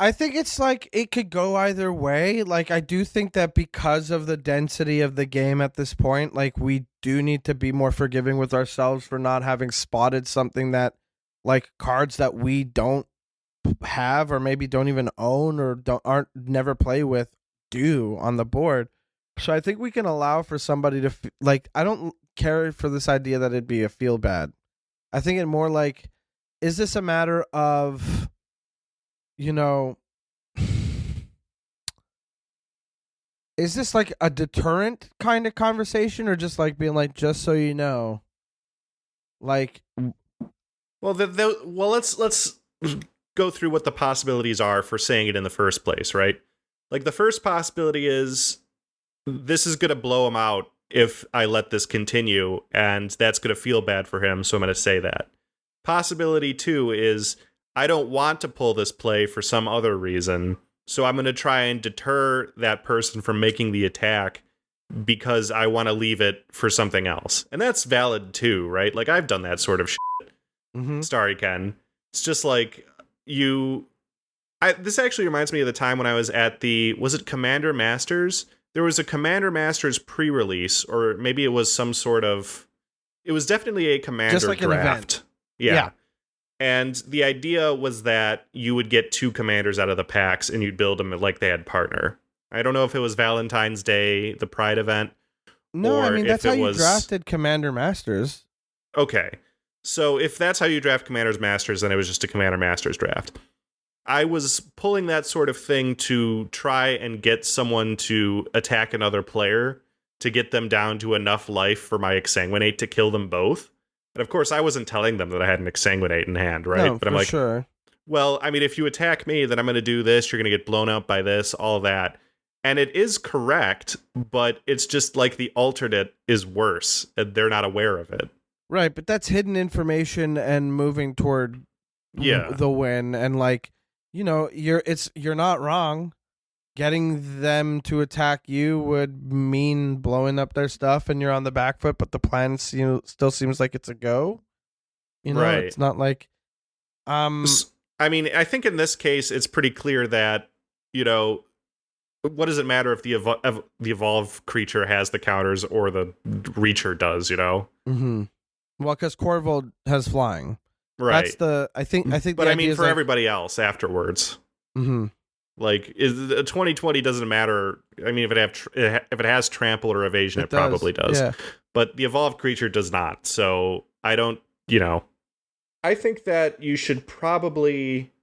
I think it's like it could go either way. Like I do think that because of the density of the game at this point, like we do need to be more forgiving with ourselves for not having spotted something that, like, cards that we don't have or maybe don't even own or never play with do on the board. So I think we can allow for somebody to I don't care for this idea that it'd be a feel bad. I think it more like, is this a matter of, you know, is this like a deterrent kind of conversation, or just like being like, just so you know, like,
well, let's go through what the possibilities are for saying it in the first place, right? Like, the first possibility is this is going to blow him out if I let this continue, and that's going to feel bad for him, so I'm going to say that. Possibility 2 is I don't want to pull this play for some other reason, so I'm going to try and deter that person from making the attack because I want to leave it for something else. And that's valid too, right? Like, I've done that sort of shit. Sorry, Ken. It's just like, this actually reminds me of the time when I was at was it Commander Masters? There was a Commander Masters pre-release, or maybe it was some sort of, it was definitely a Commander
just like
draft.
An event.
Yeah. And the idea was that you would get 2 commanders out of the packs and you'd build them like they had partner. I don't know if it was Valentine's Day, the Pride event.
No, I mean, that's how you drafted Commander Masters.
Okay. So if that's how you draft Commander's Masters, then it was just a Commander Masters draft. I was pulling that sort of thing to try and get someone to attack another player to get them down to enough life for my Exsanguinate to kill them both. And of course, I wasn't telling them that I had an Exsanguinate in hand, right?
No,
but I'm like,
sure.
Well, I mean, if you attack me, then I'm going to do this. You're going to get blown up by this, all that. And it is correct, but it's just like the alternate is worse, and they're not aware of it.
Right, but that's hidden information and moving toward the win, and like, you know, you're not wrong. Getting them to attack you would mean blowing up their stuff, and you're on the back foot. But the plan, still seems like it's a go. You know,
right.
It's not like,
I mean, I think in this case, it's pretty clear that, you know, what does it matter if the evolved creature has the counters or the Reacher does? You know.
Mm-hmm. Well, because Corvold has flying.
Right.
That's I think.
But I mean, for everybody else afterwards.
Mm-hmm.
Like, 2020 doesn't matter. I mean, if it has trample or evasion, it probably does.
Yeah.
But the evolved creature does not. So I don't. You know, I think that you should probably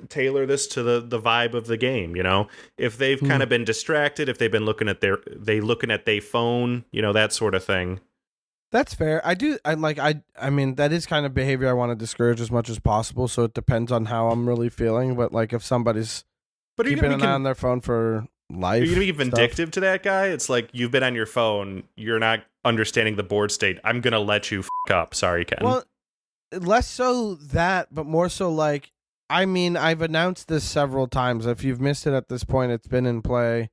tailor this to the vibe of the game. You know, if they've kind of been distracted, if they've been looking at their phone, you know, that sort of thing.
That's fair. I mean, that is kind of behavior I want to discourage as much as possible. So it depends on how I'm really feeling. But like, if somebody's keeping an eye on their phone for life,
are you gonna be vindictive to that guy? It's like, you've been on your phone, you're not understanding the board state. I'm gonna let you up. Sorry, Ken.
Well, less so that, but more so like, I mean, I've announced this several times. If you've missed it at this point, it's been in play.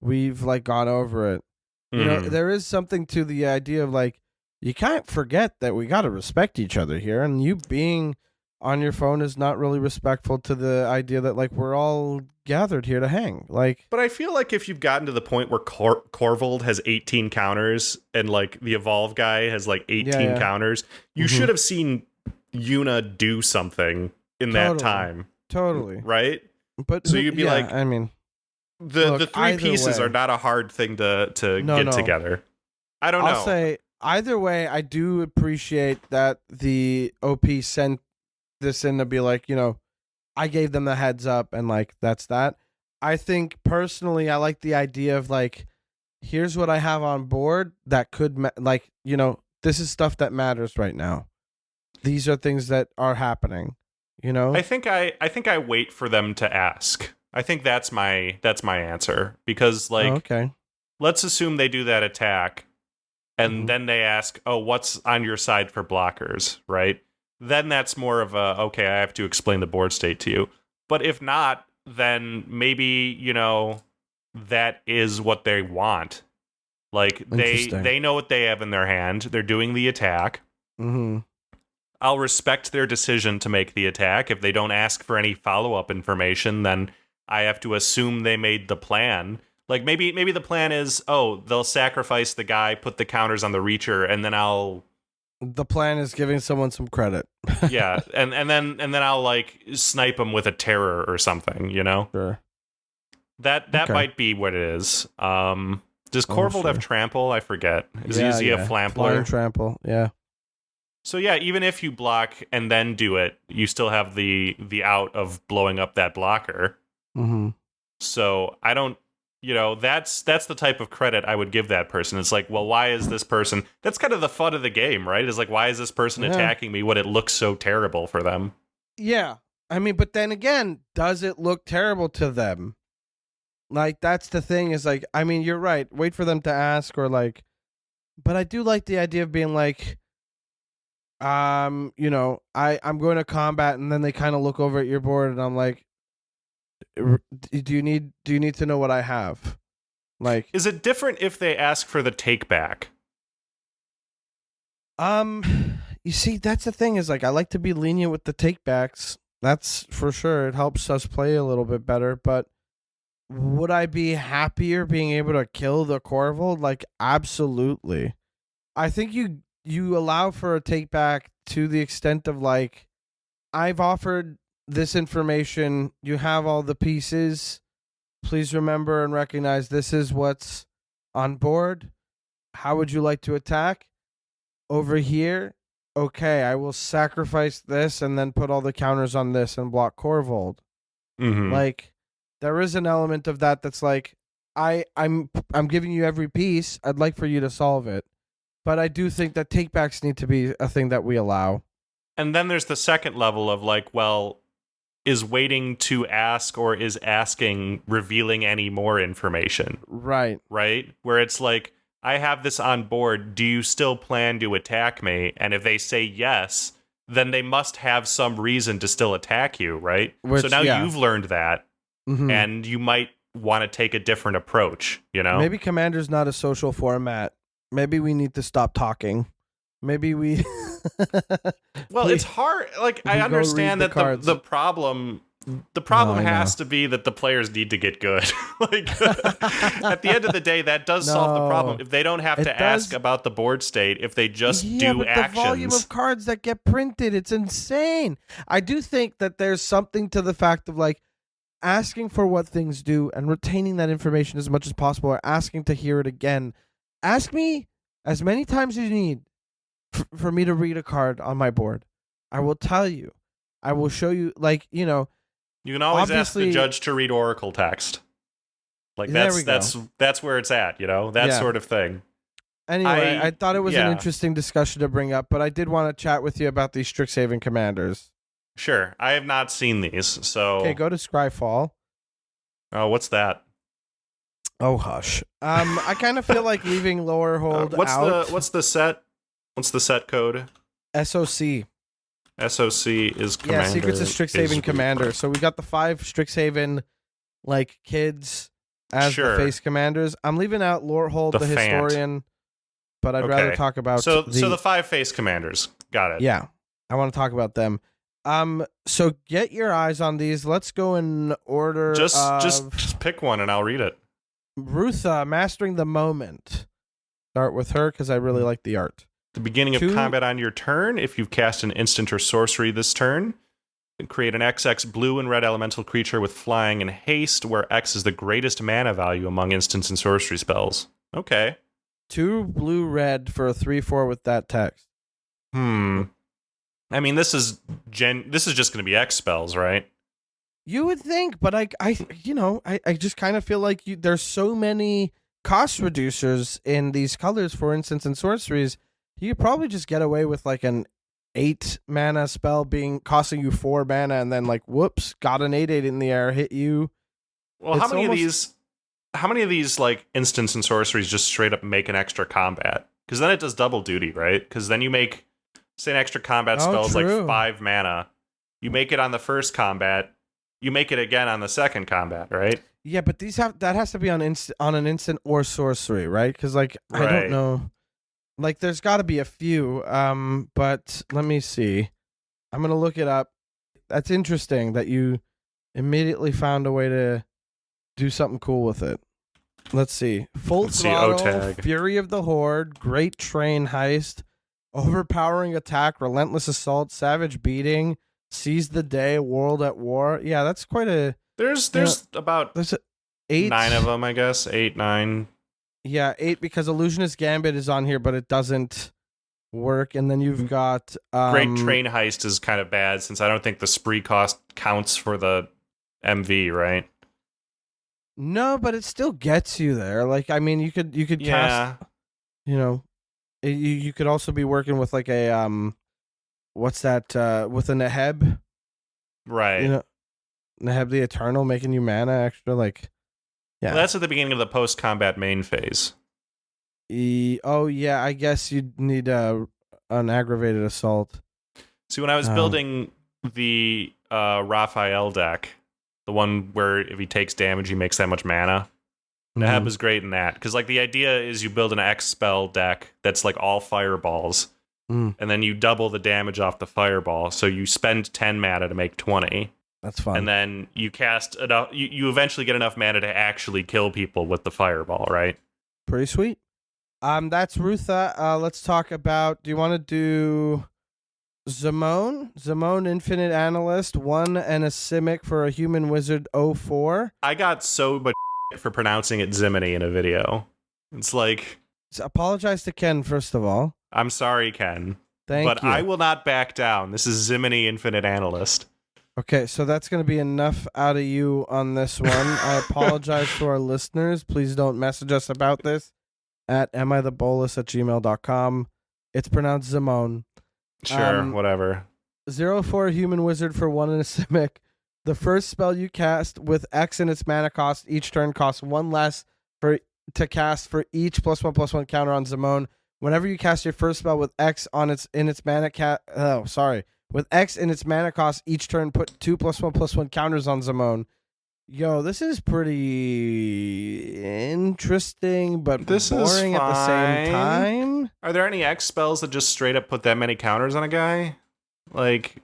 We've like gone over it. You know, there is something to the idea of like, you can't forget that we got to respect each other here, and you being on your phone is not really respectful to the idea that like we're all gathered here to hang. Like,
but I feel like if you've gotten to the point where Corvold has 18 counters and like the evolve guy has like 18 counters, you should have seen Yuna do something in that time.
Totally.
Right?
But
so you'd be like,
I mean,
the 3 pieces are not a hard thing to get together. I don't know.
I'll say either way, I do appreciate that the OP sent this in to be like, you know, I gave them the heads up and like, that's that. I think personally, I like the idea of like, here's what I have on board that could like, you know, this is stuff that matters right now. These are things that are happening, you know?
I think I wait for them to ask. I think that's my answer, because like,
okay,
let's assume they do that attack. And then they ask, oh, what's on your side for blockers, right? Then that's more of a, okay, I have to explain the board state to you. But if not, then maybe, you know, that is what they want. Like, they know what they have in their hand. They're doing the attack.
Mm-hmm.
I'll respect their decision to make the attack. If they don't ask for any follow-up information, then I have to assume they made the plan. Like, maybe the plan is, oh, they'll sacrifice the guy, put the counters on the Reacher, and then I'll...
The plan is giving someone some credit.
Yeah, and then I'll, like, snipe them with a terror or something, you know?
Sure.
That might be what it is. Does Corvold have trample? I forget. Is he a flampler?
Flying trample, yeah.
So yeah, even if you block and then do it, you still have the out of blowing up that blocker.
Mm-hmm.
So I don't... You know, that's the type of credit I would give that person. It's like, well, why is this person... That's kind of the fun of the game, right? It's like, why is this person attacking me when it looks so terrible for them?
Yeah. I mean, but then again, does it look terrible to them? Like, that's the thing is like, I mean, you're right. Wait for them to ask or like... But I do like the idea of being like, you know, I'm going to combat, and then they kind of look over at your board and I'm like, do you need to know what I have? Like,
is it different if they ask for the take back?
you see, that's the thing is like I like to be lenient with the takebacks. That's for sure. It helps us play a little bit better. But would I be happier being able to kill the Corvold? Like, absolutely. I think you allow for a take back to the extent of like, I've offered this information. You have all the pieces. Please remember and recognize this is what's on board. How would you like to attack? Over here, okay, I will sacrifice this and then put all the counters on this and block Corvold.
Mm-hmm.
Like, there is an element of that that's like, I'm giving you every piece. I'd like for you to solve it, but I do think that takebacks need to be a thing that we allow.
And then there's the second level of like, well, is waiting to ask or is asking revealing any more information?
Right.
Right? Where it's like, I have this on board. Do you still plan to attack me? And if they say yes, then they must have some reason to still attack you, right?
Which,
so now
yeah.
you've learned that, and you might want to take a different approach, you know?
Maybe Commander's not a social format. Maybe we need to stop talking. Maybe we...
Well, it's hard. Like, I understand that the problem has to be that the players need to get good. Like, at the end of the day, that does solve the problem. If they don't have to ask about the board state, if they just do actions.
The volume of cards that get printed, it's insane. I do think that there's something to the fact of like asking for what things do and retaining that information as much as possible, or asking to hear it again. Ask me as many times as you need for me to read a card on my board. I will tell you. I will show you, like, you know.
You can always ask the judge to read Oracle text. Like, that's where it's at, you know? That sort of thing.
Anyway, I thought it was an interesting discussion to bring up, but I did want to chat with you about these Strixhaven commanders.
Sure. I have not seen these, so...
Okay, go to Scryfall.
Oh, what's that?
Oh, hush. I kind of feel like leaving lower hold out.
What's the set? What's the set code?
SOC.
SOC is Commander.
Yeah, Secrets of Strixhaven Commander. So we got the 5 Strixhaven, like, kids as the face commanders. I'm leaving out Lorehold, the Historian, but I'd rather talk about...
So the 5 face commanders. Got it.
Yeah, I want to talk about them. So get your eyes on these. Let's go in order.
Just pick one and I'll read it.
Rutha, Mastering the Moment. Start with her because I really like the art.
The beginning of combat on your turn. If you've cast an instant or sorcery this turn, create an XX blue and red elemental creature with flying and haste, where X is the greatest mana value among instants and sorcery spells. Okay.
2 blue-red for a 3/4 with that text.
I mean, this is just going to be X spells, right?
You would think, but I just kind of feel like there's so many cost reducers in these colors for instants and sorceries. You could probably just get away with like an 8 mana spell costing you 4 mana, and then like, whoops, got an 8/8 in the air, hit you.
Well, how many of these like instants and sorceries just straight up make an extra combat? Because then it does double duty, right? Because then you make, say, an extra combat spell is like 5 mana. You make it on the first combat. You make it again on the second combat, right?
Yeah, but that has to be on an instant or sorcery, right? Because like I don't know, like there's got to be a few. But let me see. I'm gonna look it up. That's interesting that you immediately found a way to do something cool with it. Let's see. Full Throttle, Fury of the Horde, Great Train Heist, Overpowering Attack, Relentless Assault, Savage Beating, Seize the Day, World at War. Yeah, that's quite a... There's
8 9 of them, I guess. 8, 9.
Yeah, 8 because Illusionist Gambit is on here, but it doesn't work. And then you've got...
Great Train Heist is kind of bad since I don't think the spree cost counts for the MV, right?
No, but it still gets you there. Like, I mean, you could cast... You know, you could also be working with like a... what's that? With a Neheb?
Right.
You know, Neheb the Eternal making you mana extra, like... Yeah.
Well, that's at the beginning of the post-combat main phase.
Oh, yeah, I guess you'd need an aggravated assault.
See, when I was building the Raphael deck, the one where if he takes damage, he makes that much mana. Naheb is great in that because like the idea is you build an X spell deck that's like all fireballs, and then you double the damage off the fireball. So you spend 10 mana to make 20.
That's fun.
And then you cast enough. You eventually get enough mana to actually kill people with the fireball, right?
Pretty sweet. That's Rutha. Let's talk about. Do you want to do Zimone? Zimone, Infinite Analyst, 1 and a Simic for a Human Wizard 04.
I got so much for pronouncing it Zimini in a video. It's like.
So apologize to Ken, first of all.
I'm sorry, Ken.
Thank you.
I will not back down. This is Zimini Infinite Analyst.
Okay, so that's going to be enough out of you on this one. I apologize to our listeners. Please don't message us about this at amithebolas@gmail.com. It's pronounced Zimone.
Sure, whatever.
0-4 Human Wizard for 1 and a Simic. The first spell you cast with X in its mana cost each turn costs 1 less to cast for each +1/+1 counter on Zimone. Whenever you cast your first spell with X in its mana with X in its mana cost each turn, put 2 +1/+1 counters on Zimone. Yo, this is pretty interesting, but
this
boring
is
at the same time.
Are there any X spells that just straight up put that many counters on a guy? Like,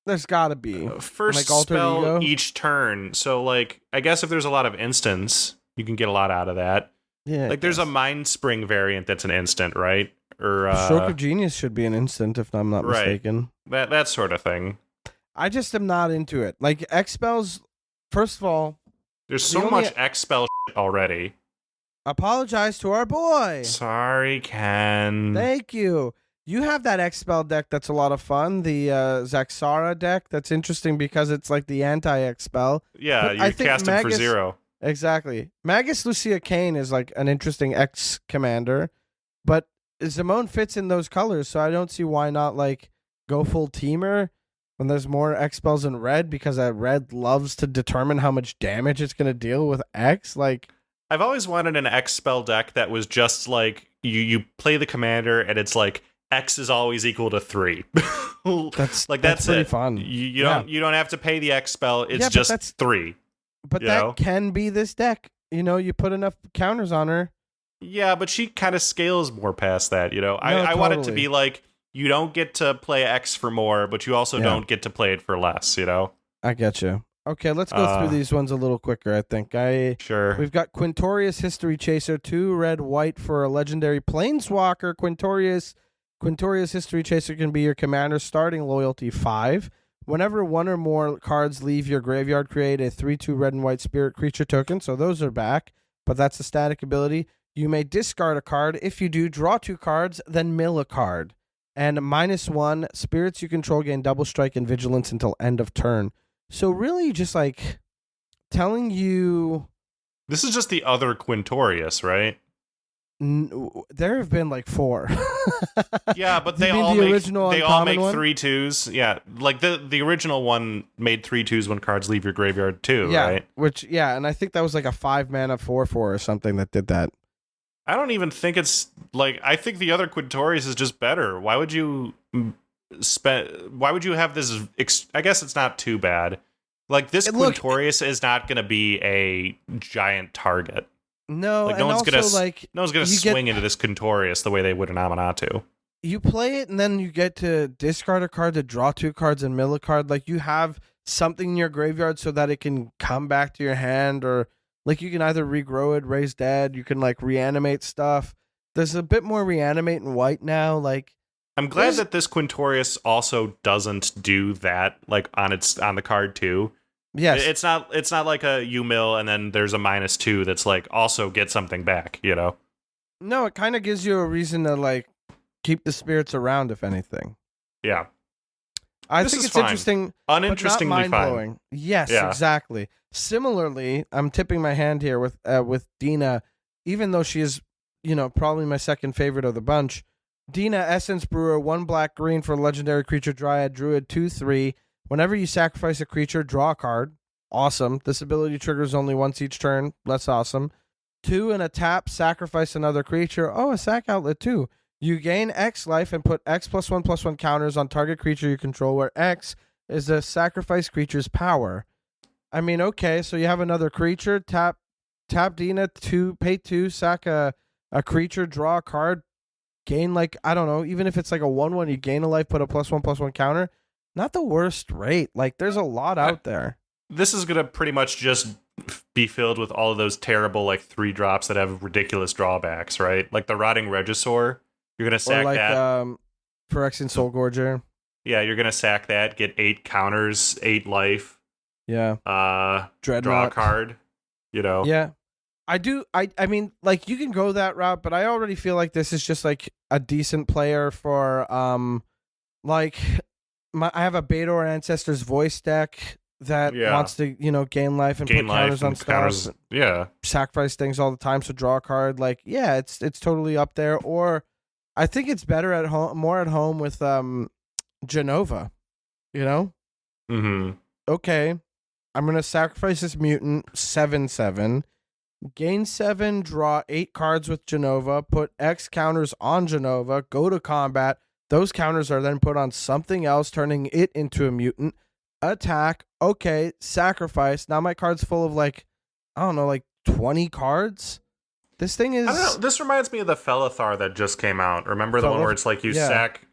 there's gotta be.
First
like
spell
Ego?
each turn. So, like, I guess if there's a lot of instants, you can get a lot out of that.
Yeah,
like, there's a Mind Spring variant that's an instant, right? Or
Stroke of Genius should be an instant, if I'm not mistaken.
That sort of thing.
I just am not into it. Like, X spells, first of all...
There's so much X spell shit already.
Apologize to our boy.
Sorry, Ken.
Thank you. You have that X spell deck that's a lot of fun. The Zaxara deck that's interesting because it's like the anti-X spell.
Yeah, you cast him for 0.
Exactly. Magus Lucia Kane is like an interesting X commander, but Zimone fits in those colors, so I don't see why not like go full teamer when there's more X spells in red, because red loves to determine how much damage it's going to deal with X. Like,
I've always wanted an X spell deck that was just like you play the commander and it's like X is always equal to 3.
that's
pretty
it. Fun.
You don't have to pay the X spell. It's just 3.
But that can be this deck. You know, you put enough counters on her.
Yeah, but she kind of scales more past that. You know, I want it to be like you don't get to play X for more, but you also don't get to play it for less. You know.
I get you. Okay, let's go through these ones a little quicker, I think.
Sure.
We've got Quintorius History Chaser, 2 red, white for a legendary Planeswalker. Quintorius History Chaser can be your commander, starting loyalty 5. Whenever 1 or more cards leave your graveyard, create a 3/2 red and white spirit creature token. So those are back, but that's a static ability. You may discard a card. If you do, draw 2 cards, then mill a card. And -1, spirits you control gain double strike and vigilance until end of turn. So really just like telling you...
This is just the other Quintorius, right?
There have been like 4.
Yeah, but they all make 3/2s. Yeah, like the original one made 3/2s when cards leave your graveyard too, right?
And I think that was like a 5 mana 4/4 or something that did that.
I don't even think it's like, I think the other Quintorius is just better. Why would you have this? I guess it's not too bad. Like, this Quintorius is not going to be a giant target.
No,
like, no one's gonna swing into this Quintorius the way they would an Amanatu.
You play it, and then you get to discard a card to draw 2 cards and mill a card. Like, you have something in your graveyard so that it can come back to your hand, or like you can either regrow it, raise dead. You can like reanimate stuff. There's a bit more reanimate in white now. Like,
I'm glad that this Quintorius also doesn't do that. Like on the card too.
Yes,
it's not like a you mill and then there's a -2 that's like also get something back, you know?
No, it kind of gives you a reason to like keep the spirits around, if anything.
Yeah,
I think it's
fine.
Interesting,
uninterestingly
but not mind-blowing. Yes, exactly. Similarly, I'm tipping my hand here with Dina, even though she is, probably my second favorite of the bunch. Dina, Essence Brewer, 1 black green for legendary creature Dryad Druid 2/3. Whenever you sacrifice a creature, draw a card. Awesome. This ability triggers only once each turn. That's awesome. 2 and a tap, sacrifice another creature. Oh, a sack outlet too. You gain X life and put X +1/+1 counters on target creature you control, where X is the sacrifice creature's power. I mean, okay, so you have another creature, tap tap Dina, pay 2, sack a creature, draw a card, gain like, I don't know, even if it's like a 1/1, you gain a life, put a +1/+1 counter. Not the worst rate. Like, there's a lot out there.
This is gonna pretty much just be filled with all of those terrible like 3-drops that have ridiculous drawbacks, right? Like the Rotting Regisaur, you're gonna sack
Or like
that.
Phyrexian Soul Gorger.
Yeah, you're gonna sack that, get 8 counters, 8 life.
Yeah.
Draw a card. You know.
Yeah. I mean, like, you can go that route, but I already feel like this is just like a decent player for like I have a Bator Ancestors Voice deck that wants to, gain life and put counters on stuff.
Yeah.
Sacrifice things all the time, so draw a card. Like, yeah, it's totally up there. Or I think it's better at home, more at home with Genova.
Mm-hmm.
Okay, I'm gonna sacrifice this mutant 7/7. Gain 7, draw 8 cards with Genova, put X counters on Genova, go to combat. Those counters are then put on something else, turning it into a mutant. Attack, okay, sacrifice. Now my card's full of like 20 cards. This thing is...
I don't know, this reminds me of the Felithar that just came out. Remember the one where it's like you sack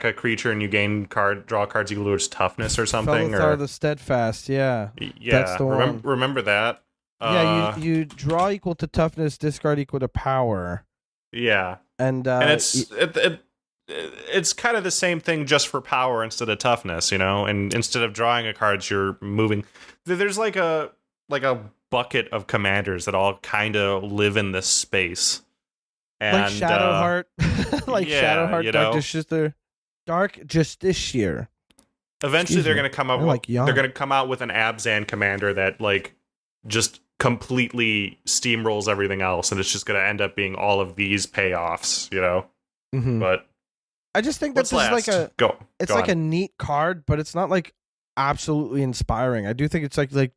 a creature and you gain draw cards equal to its toughness or something?
Felithar the Steadfast, yeah.
Yeah,
that's the one.
Remember that?
Yeah, you draw equal to toughness, discard equal to power.
Yeah,
and
it's kind of the same thing, just for power instead of toughness, And instead of drawing a card, you're moving. There's like a bucket of commanders that all kind of live in this space, and
like Shadowheart, Shadowheart, Dark Justiciar.
Eventually, they're going to come up. They're going to come out with an Abzan commander that like just completely steamrolls everything else, and it's just going to end up being all of these payoffs,
Mm-hmm.
But
I just think that this is like a neat card, but it's not like absolutely inspiring. I do think it's like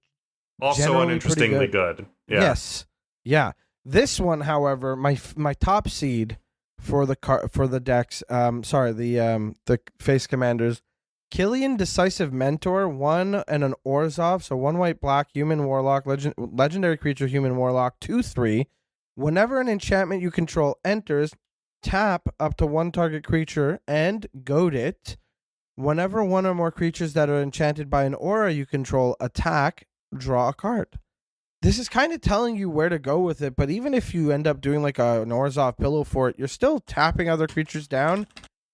also uninterestingly good. Yeah.
Yes. Yeah. This one, however, my top seed for the decks, the face commanders, Killian Decisive Mentor, 1 and an Orzhov, so 1 white black human warlock, legendary creature human warlock, 2/3. Whenever an enchantment you control enters, tap up to 1 target creature and goad it. Whenever 1 or more creatures that are enchanted by an aura you control attack, draw a card. This is kind of telling you where to go with it, but even if you end up doing like an Orzhov Pillow Fort, you're still tapping other creatures down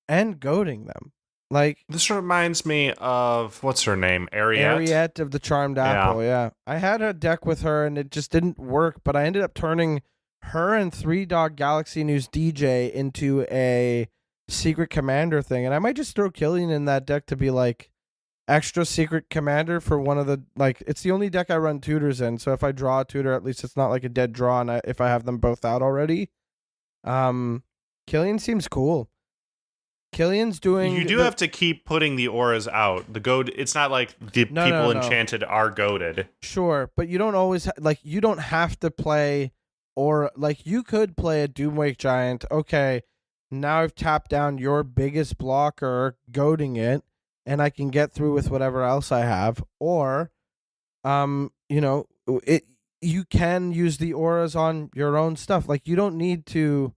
and goading them. Like,
this reminds me of, what's her name?
Ariette of the Charmed Apple, yeah. I had a deck with her and it just didn't work, but I ended up turning her and 3-Dog Galaxy News DJ into a secret commander thing, and I might just throw Killian in that deck to be like extra secret commander for one of the, like, it's the only deck I run tutors in, so if I draw a tutor, at least it's not like a dead draw, and if I have them both out already. Killian seems cool. Killian's doing...
You do have to keep putting the auras out. The goad, it's not like the people enchanted are goaded.
Sure, but you don't always... you don't have to play... Or, like, you could play a Doomwake Giant. Okay, now I've tapped down your biggest blocker, goading it, and I can get through with whatever else I have. Or, you can use the auras on your own stuff. Like, you don't need to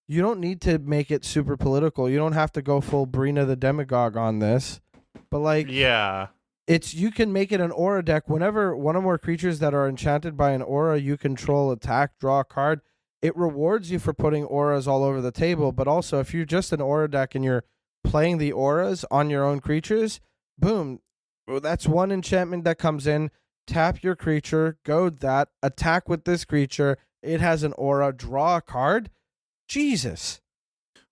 make it super political. You don't have to go full Brina the Demagogue on this. But, like...
Yeah.
You can make it an aura deck. Whenever 1 or more creatures that are enchanted by an aura you control attack, draw a card. It rewards you for putting auras all over the table, but also if you're just an aura deck and you're playing the auras on your own creatures, boom, that's 1 enchantment that comes in. Tap your creature, goad that, attack with this creature. It has an aura, draw a card. Jesus.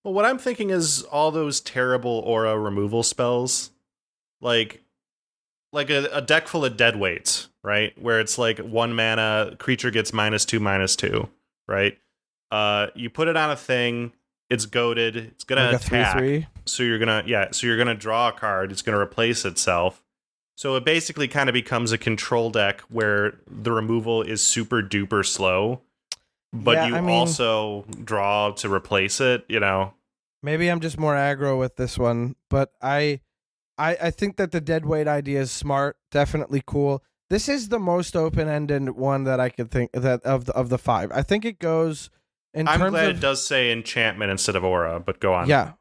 Well, what I'm thinking is all those terrible aura removal spells, like a deck full of deadweights, right? Where it's like 1 mana, creature gets -2/-2, right? You put it on a thing, it's goaded, it's gonna attack.
3/3.
So you're gonna draw a card, it's gonna replace itself. So it basically kind of becomes a control deck where the removal is super duper slow, but also draw to replace it,
Maybe I'm just more aggro with this one, but I think that the deadweight idea is smart, definitely cool. This is the most open-ended one that I could think that of the 5. I think it goes in terms of...
I'm glad it does say enchantment instead of aura, but go on.
Yeah.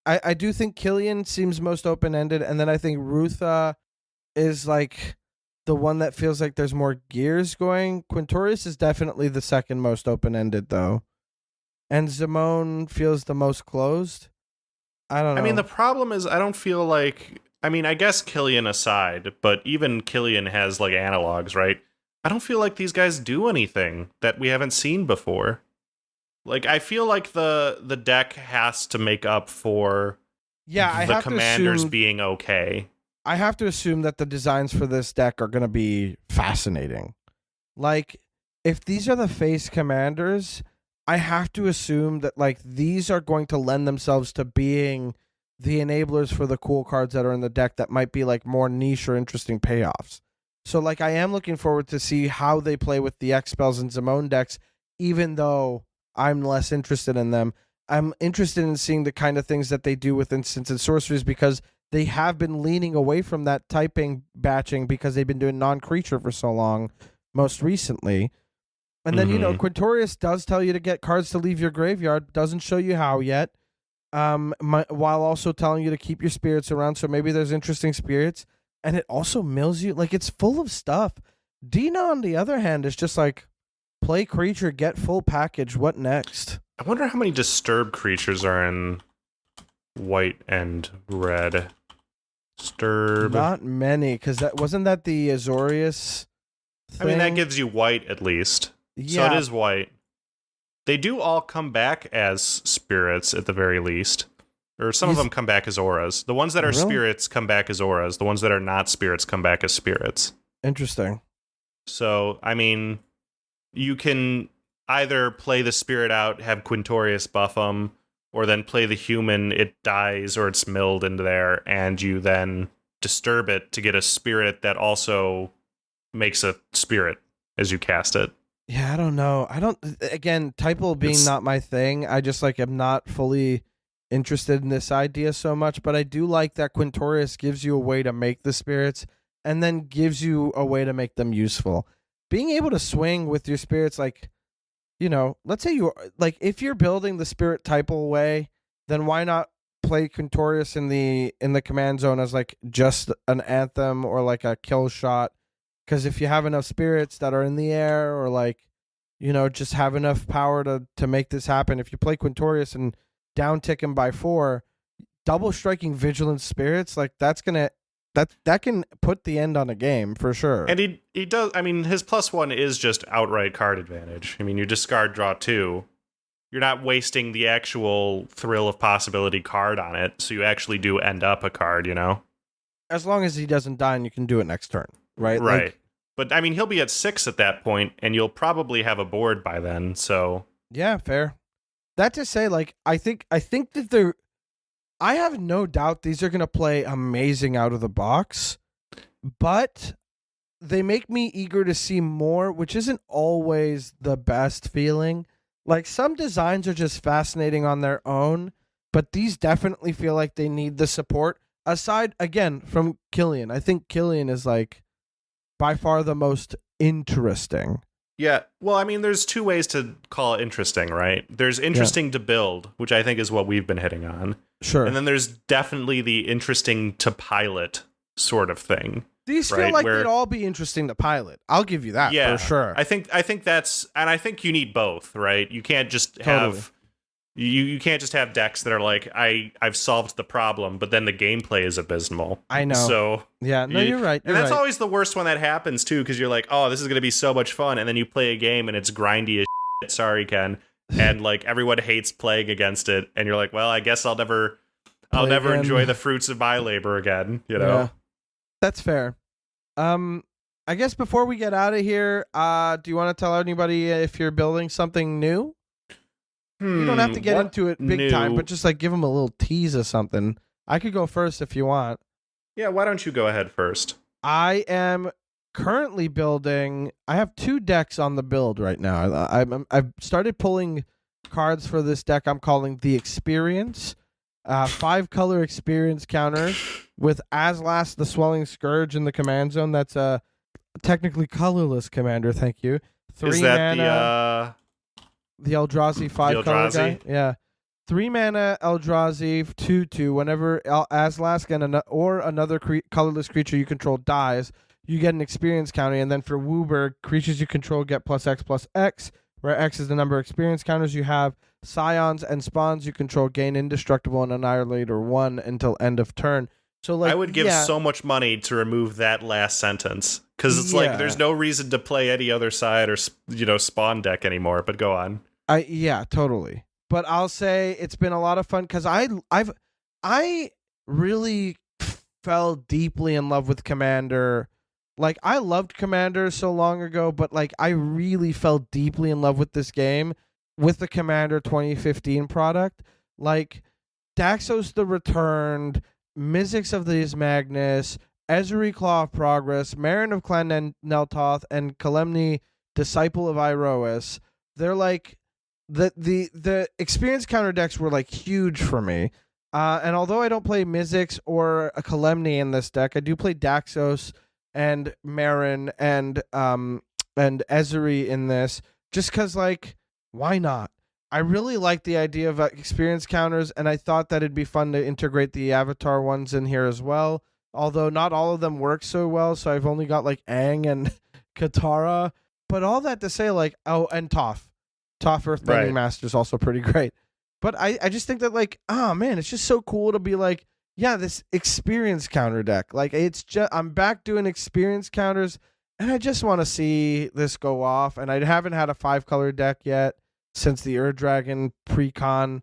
I do think Killian seems most open-ended, and then I think Rutha is like the one that feels like there's more gears going. Quintorius is definitely the second most open-ended, though. And Zimone feels the most closed. I don't know.
I mean, the problem is I don't feel like... I mean, I guess Killian aside, but even Killian has, like, analogs, right? I don't feel like these guys do anything that we haven't seen before. Like, I feel like the deck has to make up for the commanders being okay.
I have to assume that the designs for this deck are going to be fascinating. Like, if these are the face commanders, I have to assume that, like, these are going to lend themselves to being the enablers for the cool cards that are in the deck that might be like more niche or interesting payoffs. So like I am looking forward to see how they play with the X spells and Zimone decks, even though I'm less interested in them. I'm interested in seeing the kind of things that they do with instants and sorceries because they have been leaning away from that typing batching because they've been doing non-creature for so long, most recently. And then, Quintorius does tell you to get cards to leave your graveyard, doesn't show you how yet. While also telling you to keep your spirits around, so maybe there's interesting spirits, and it also mills you, like, it's full of stuff. Dina, on the other hand, is just like, play creature, get full package, what next?
I wonder how many disturbed creatures are in white and red. Disturb.
Not many, because wasn't that the Azorius thing?
I mean, that gives you white, at least.
Yeah.
So it is white. They do all come back as spirits at the very least. Or some of them come back as auras. The ones that are spirits come back as auras. The ones that are not spirits come back as spirits.
Interesting.
So, I mean, you can either play the spirit out, have Quintorius buff them, or then play the human, it dies or it's milled into there, and you then disturb it to get a spirit that also makes a spirit as you cast it.
Yeah, I don't know. Again, typo being not my thing, I just like am not fully interested in this idea so much, but I do like that Quintorius gives you a way to make the spirits and then gives you a way to make them useful. Being able to swing with your spirits, like, let's say if you're building the spirit typo way, then why not play Quintorius in the command zone as like just an anthem or like a kill shot? Because if you have enough spirits that are in the air or like, just have enough power to make this happen, if you play Quintorius and down tick him by 4, double striking vigilant spirits, like that can put the end on a game for sure.
And he does, I mean, his +1 is just outright card advantage. I mean, you discard, draw 2. You're not wasting the actual thrill of possibility card on it, so you actually do end up a card,
As long as he doesn't die and you can do it next turn. Right.
Right. But I mean, he'll be at 6 at that point, and you'll probably have a board by then. So
yeah, fair. That to say, like, I think that I have no doubt these are gonna play amazing out of the box, but they make me eager to see more, which isn't always the best feeling. Like some designs are just fascinating on their own, but these definitely feel like they need the support. Aside again from Killian, I think Killian is like by far the most interesting.
Yeah, well, I mean, there's 2 ways to call it interesting, right? There's interesting to build, which I think is what we've been hitting on.
Sure.
And then there's definitely the interesting to pilot sort of thing.
These feel like they'd all be interesting to pilot. I'll give you that for sure.
I think that's, and I think you need both, right? You can't just have You can't just have decks that are like, I've solved the problem, but then the gameplay is abysmal.
I know.
So
yeah, no, you're right.
And that's always the worst when that happens too, because you're like, oh, this is gonna be so much fun, and then you play a game and it's grindy as shit. Sorry, Ken. And like everyone hates playing against it, and you're like, well, I guess I'll never enjoy the fruits of my labor again.
Yeah. That's fair. I guess before we get out of here, do you want to tell anybody if you're building something new? You don't have to get into it big time, but just like give them a little tease of something. I could go first if you want.
Yeah, why don't you go ahead first?
I am currently building. I have 2 decks on the build right now. I've started pulling cards for this deck I'm calling the Experience. 5-color Experience counter with Aslas the Swelling Scourge in the command zone. That's a technically colorless commander. Thank you. 3
Is that
mana. The Eldrazi 5 color guy. Yeah. 3 mana Eldrazi 2/2. Whenever Azlask or another colorless creature you control dies, you get an experience counter. And then for Wooburg, creatures you control get +X/+X, where X is the number of experience counters you have. Scions and spawns you control gain indestructible and Annihilator 1 until end of turn. So like,
I would give so much money to remove that last sentence, because it's like there's no reason to play any other side or spawn deck anymore. But go on.
Yeah, totally. But I'll say it's been a lot of fun because I really fell deeply in love with Commander. Like, I loved Commander so long ago, but like I really fell deeply in love with this game with the Commander 2015 product. Like Daxos the Returned, Mizzix of the Magnus, Ezuri Claw of Progress, Marin of Clan Neltoth, and Kalemni, Disciple of Iroas. They're like the experience counter decks were like huge for me. And although I don't play Mizzix or a Kalemni in this deck, I do play Daxos and Marin and Ezuri in this, just because, like, why not? I really like the idea of experience counters, and I thought that it'd be fun to integrate the avatar ones in here as well, although not all of them work so well, so I've only got, like, Aang and Katara. But all that to say, like, oh, and Toph Earthbending Master is also pretty great. But I just think that, like, oh, man, it's just so cool to be like, yeah, this experience counter deck. Like, it's just, I'm back doing experience counters, and I just want to see this go off. And I haven't had a 5-color deck yet since the Ur-Dragon precon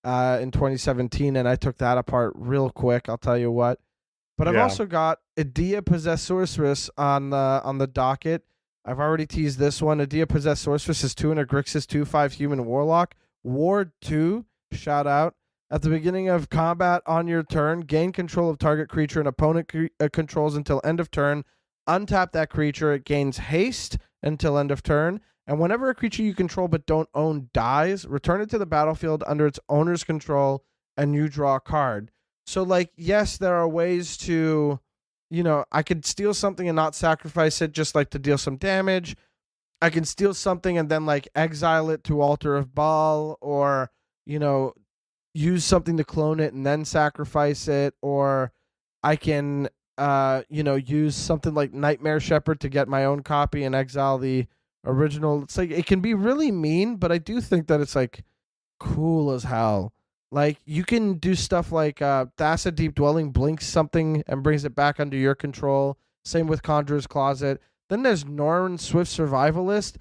in 2017, and I took that apart real quick, I'll tell you what. But I've also got Edea Possessed Sorceress on the docket. I've already teased this one. Edea Possessed Sorceress is 2 and a Grixis 2/5 Human Warlock. Ward 2, shout out. At the beginning of combat on your turn, gain control of target creature and opponent controls until end of turn. Untap that creature. It gains haste until end of turn. And whenever a creature you control but don't own dies, return it to the battlefield under its owner's control and you draw a card. So, like, yes, there are ways to, I could steal something and not sacrifice it just, like, to deal some damage. I can steal something and then, like, exile it to Altar of Baal, or, use something to clone it and then sacrifice it, or I can, use something like Nightmare Shepherd to get my own copy and exile the original. It's like, it can be really mean, but I do think that it's, like, cool as hell. Like, you can do stuff like Thassa Deep Dwelling blinks something and brings it back under your control. Same with Conjurer's Closet. Then there's Norn Swift Survivalist.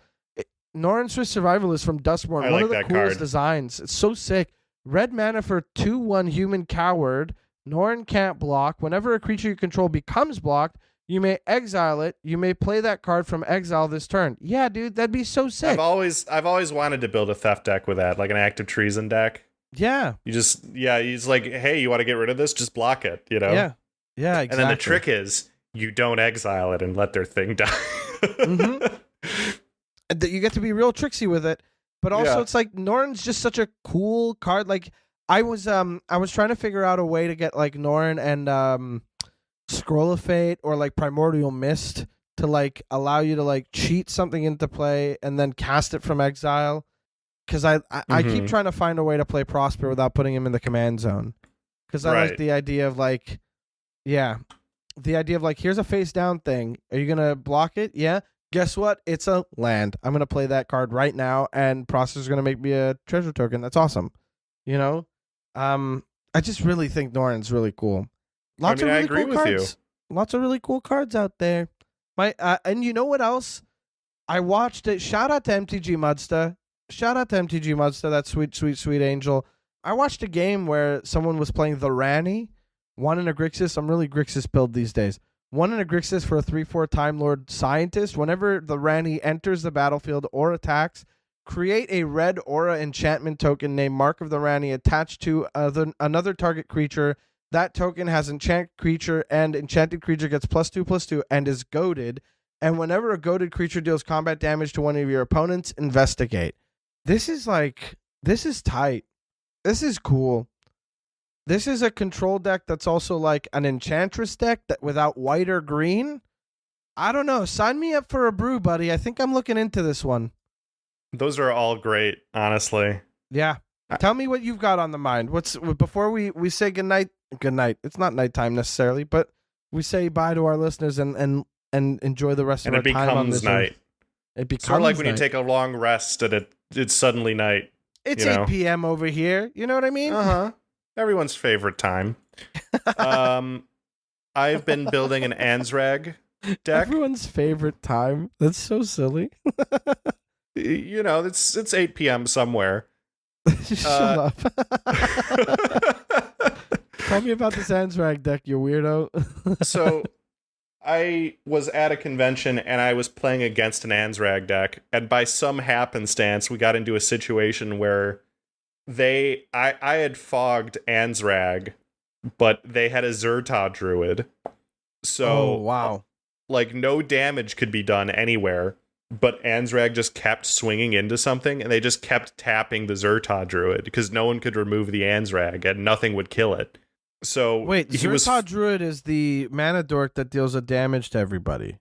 Norn Swift Survivalist from Dustborn. One of the coolest designs. It's so sick. Red mana for 2/1 Human Coward. Norn can't block. Whenever a creature you control becomes blocked, you may exile it. You may play that card from exile this turn. Yeah, dude, that'd be so sick.
I've always wanted to build a theft deck with that, like an active treason deck.
Yeah.
He's like, hey, you want to get rid of this? Just block it,
Yeah. Yeah, exactly.
And then the trick is you don't exile it and let their thing die.
Mm-hmm. You get to be real tricksy with it. But also, it's like, Norn's just such a cool card. Like, I was trying to figure out a way to get, like, Norn and Scroll of Fate or, like, Primordial Mist to, like, allow you to, like, cheat something into play and then cast it from exile. Because I keep trying to find a way to play Prosper without putting him in the command zone. Because I like the idea of, like, here's a face down thing. Are you going to block it? Yeah. Guess what? It's a land. I'm going to play that card right now, and Prosper's going to make me a treasure token. That's awesome. I just really think Norn's really cool. Lots of really cool cards. Lots of really cool cards out there. And you know what else? I watched it. Shout out to MTG Mudsta. That sweet, sweet, sweet angel. I watched a game where someone was playing the Rani, 1 in a Grixis. I'm really Grixis build these days. 1 in a Grixis for a 3/4 Time Lord Scientist. Whenever the Rani enters the battlefield or attacks, create a red aura enchantment token named Mark of the Rani attached to another target creature. That token has enchant creature, and enchanted creature gets +2/+2 and is goaded. And whenever a goaded creature deals combat damage to one of your opponents, investigate. This is tight. This is cool. This is a control deck that's also like an Enchantress deck that without white or green. I don't know. Sign me up for a brew, buddy. I think I'm looking into this one.
Those are all great, honestly.
Yeah. Tell me what you've got on the mind. Before we say goodnight? Good night. It's not nighttime necessarily, but we say bye to our listeners and enjoy the rest
And
of our time on this.
And it becomes night.
It becomes
sort of like when
night.
you take a long rest and it's suddenly night.
It's 8 p.m. over here. You know what I mean?
Everyone's favorite time. I've been building an Ansrag deck.
Everyone's favorite time. That's so silly.
It's 8 p.m. somewhere.
Shut up. Tell me about this Ansrag deck, you weirdo.
So, I was at a convention and I was playing against an Ansrag deck, and by some happenstance, we got into a situation where I had fogged Ansrag, but they had a Zerta Druid. So,
wow.
Like, no damage could be done anywhere, but Ansrag just kept swinging into something, and they just kept tapping the Zerta Druid, because no one could remove the Ansrag, and nothing would kill it. So
wait, Zerta Druid is the mana dork that deals a damage to everybody.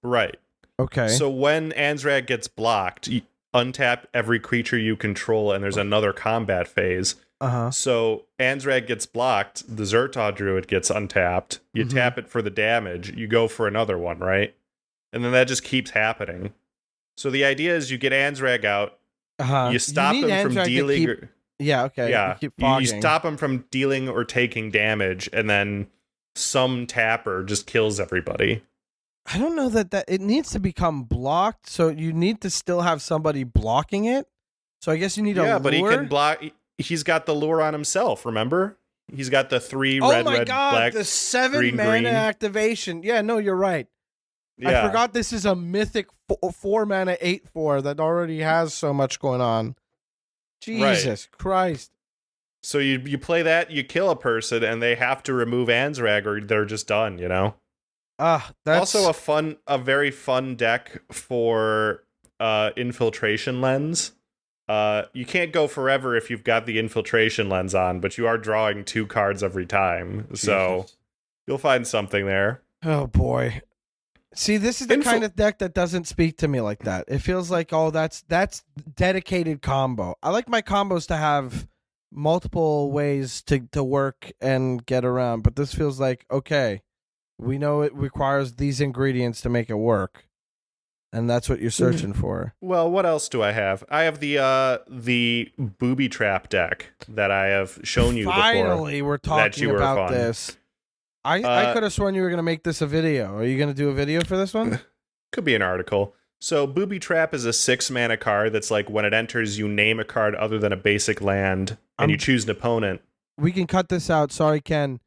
Right.
Okay.
So when Ansrag gets blocked, you untap every creature you control, and there's another combat phase. So Ansrag gets blocked, the Zerta Druid gets untapped, you tap it for the damage, you go for another one, right? And then that just keeps happening. So the idea is you get Ansrag out, you stop him from dealing...
Yeah, okay.
Yeah, you stop him from dealing or taking damage, and then some tapper just kills everybody.
I don't know that it needs to become blocked, so you need to still have somebody blocking it. So I guess you need a lure.
Yeah, but he can block. He's got the lure on himself, remember? He's got the 3 red, black,
the 7
green,
mana
green.
activation. Yeah, no, you're right. Yeah. I forgot this is a mythic 4 mana 8/4 that already has so much going on. Jesus Christ.
So you play that, you kill a person, and they have to remove Ansrag or they're just done, you know?
That's
also a very fun deck for Infiltration Lens. You can't go forever if you've got the Infiltration Lens on, but you are drawing 2 cards every time. So you'll find something there.
Oh boy. See, this is the kind of deck that doesn't speak to me like that. It feels like, that's dedicated combo. I like my combos to have multiple ways to work and get around, but this feels like, okay, we know it requires these ingredients to make it work, and that's what you're searching for.
Well, what else do I have? I have the Booby Trap deck that I have shown you before.
Finally, we're talking about this. I could have sworn you were going to make this a video. Are you going to do a video for this one?
Could be an article. So Booby Trap is a 6 mana card that's like when it enters, you name a card other than a basic land, and you choose an opponent.
We can cut this out. Sorry, Ken.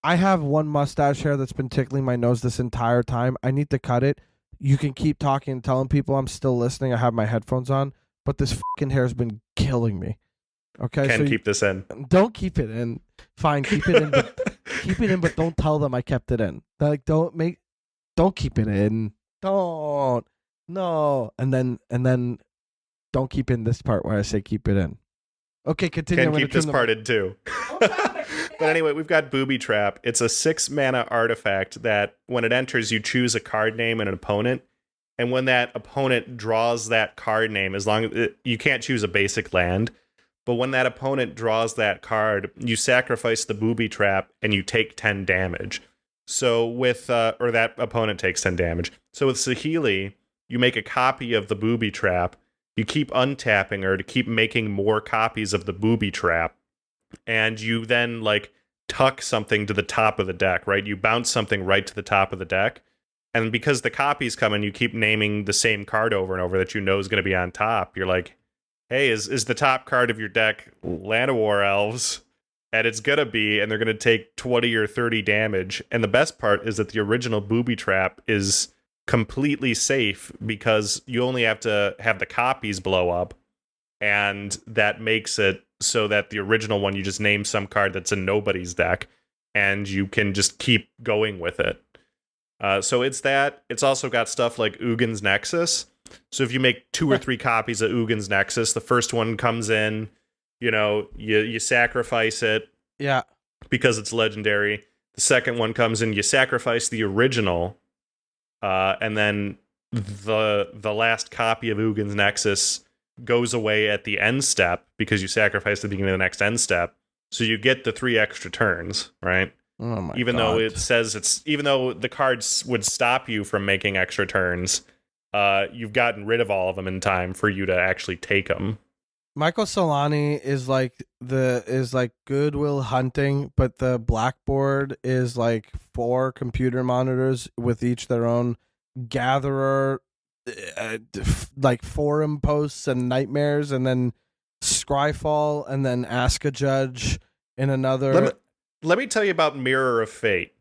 I have one mustache hair that's been tickling my nose this entire time. I need to cut it. You can keep talking and telling people I'm still listening. I have my headphones on, but this fucking hair has been killing me. Okay,
Ken, keep this in.
Don't keep it in. Fine, keep it in. Keep it in, but don't tell them I kept it in. Like, don't keep it in. Don't. No. And then don't keep in this part where I say keep it in. Okay, continue.
Can keep this part in too. But anyway, we've got Booby Trap. It's a 6 mana artifact that when it enters, you choose a card name and an opponent. And when that opponent draws that card name, as long as you can't choose a basic land, but when that opponent draws that card, you sacrifice the Booby Trap and you take 10 damage. So or that opponent takes 10 damage. So with Saheeli, you make a copy of the Booby Trap. You keep untapping her to keep making more copies of the Booby Trap. And you then tuck something to the top of the deck, right? You bounce something right to the top of the deck. And because the copies come in, you keep naming the same card over and over that you know is going to be on top. You're like, hey, is the top card of your deck Llanowar Elves? And it's going to be, and they're going to take 20 or 30 damage. And the best part is that the original Booby Trap is completely safe because you only have to have the copies blow up. And that makes it so that the original one, you just name some card that's in nobody's deck, and you can just keep going with it. So it's that. It's also got stuff like Ugin's Nexus. So if you make 2 or 3 copies of Ugin's Nexus, the first one comes in, you sacrifice it.
Yeah.
Because it's legendary. The second one comes in, you sacrifice the original, and then the last copy of Ugin's Nexus goes away at the end step because you sacrifice the beginning of the next end step. So you get the 3 extra turns, right?
Oh my
even
God.
though it says even though the cards would stop you from making extra turns, you've gotten rid of all of them in time for you to actually take them.
Michael Celani is like Goodwill Hunting, but the blackboard is like 4 computer monitors with each their own gatherer, like forum posts and nightmares, and then Scryfall, and then Ask a Judge in another.
Let me tell you about Mirror of Fate,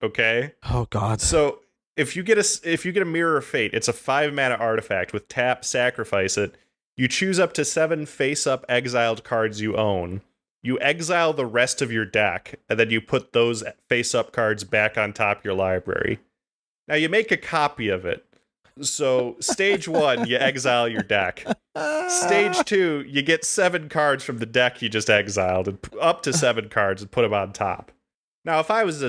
okay?
Oh God!
So if you get a Mirror of Fate, it's a 5-mana artifact with tap, sacrifice it. You choose up to 7 face-up exiled cards you own. You exile the rest of your deck, and then you put those face-up cards back on top of your library. Now you make a copy of it. So stage 1, you exile your deck. Stage 2, you get 7 cards from the deck you just exiled, and up to 7 cards, and put them on top. Now, if I was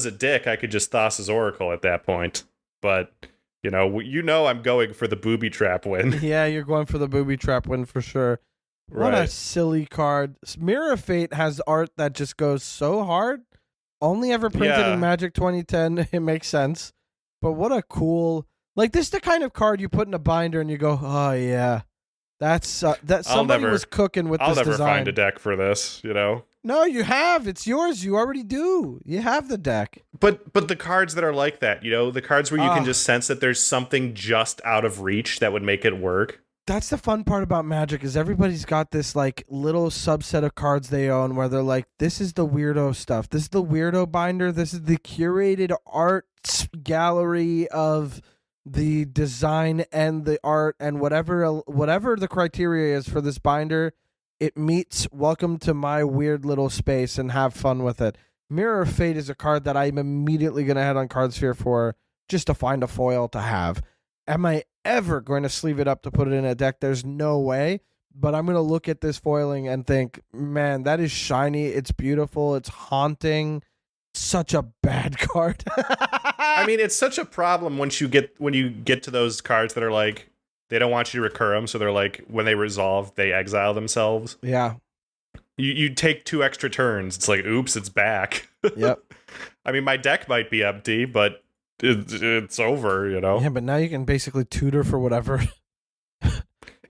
a dick, I could just Thassa's Oracle at that point. But I'm going for the booby trap win.
Yeah, you're going for the booby trap win for sure. What a silly card! Mirror of Fate has art that just goes so hard. Only ever printed in Magic 2010. It makes sense. But what a cool. Like, this is the kind of card you put in a binder and you go, oh yeah, that somebody was cooking with this design.
I'll never find a deck for this,
No, you have. It's yours. You already do. You have the deck.
But the cards that are like that, the cards where you can just sense that there's something just out of reach that would make it work.
That's the fun part about Magic, is everybody's got this like little subset of cards they own where they're like, this is the weirdo stuff. This is the weirdo binder. This is the curated art gallery of the design and the art and whatever the criteria is for this binder. It meets welcome to my weird little space and have fun with it. Mirror of Fate is a card that I'm immediately going to head on CardSphere for just to find a foil to have. Am I ever going to sleeve it up to put it in a deck? There's no way. But I'm going to look at this foiling and think, man, that is shiny. It's beautiful. It's haunting. Such a bad card.
I mean, it's such a problem when you get to those cards that are like, they don't want you to recur them, so they're like, when they resolve, they exile themselves.
Yeah.
You take 2 extra turns. It's like, oops, it's back.
Yep.
I mean, my deck might be empty, but it's over,
Yeah, but now you can basically tutor for whatever.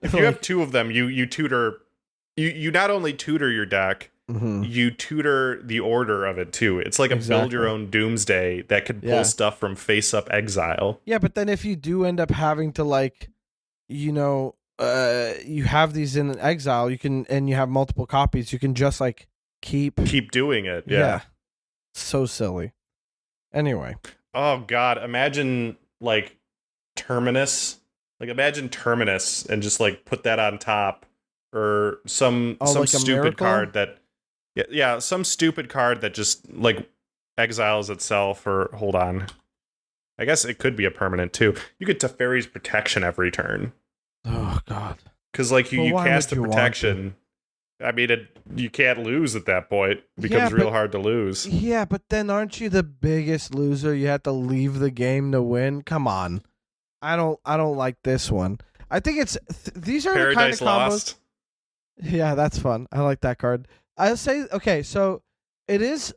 If you have 2 of them, you tutor. You not only tutor your deck, you tutor the order of it too. It's like a build your own Doomsday that could pull stuff from face up exile.
Yeah, but then if you do end up having to like, you have these in exile, and you have multiple copies, you can just like keep
doing it. Yeah.
So silly. Anyway.
Oh God, imagine like Terminus. Like imagine Terminus and just like put that on top, or some
like
stupid card that some stupid card that just like exiles itself. Or hold on, I guess it could be a permanent too. You get Teferi's Protection every turn.
Oh God.
Because like you cast a protection. I mean, you can't lose at that point. It becomes real hard to lose.
Yeah, but then aren't you the biggest loser? You have to leave the game to win. Come on, I don't like this one. I think it's these are
Paradise
the kind of combos.
Lost.
Yeah, that's fun. I like that card. I'll say okay. So it is.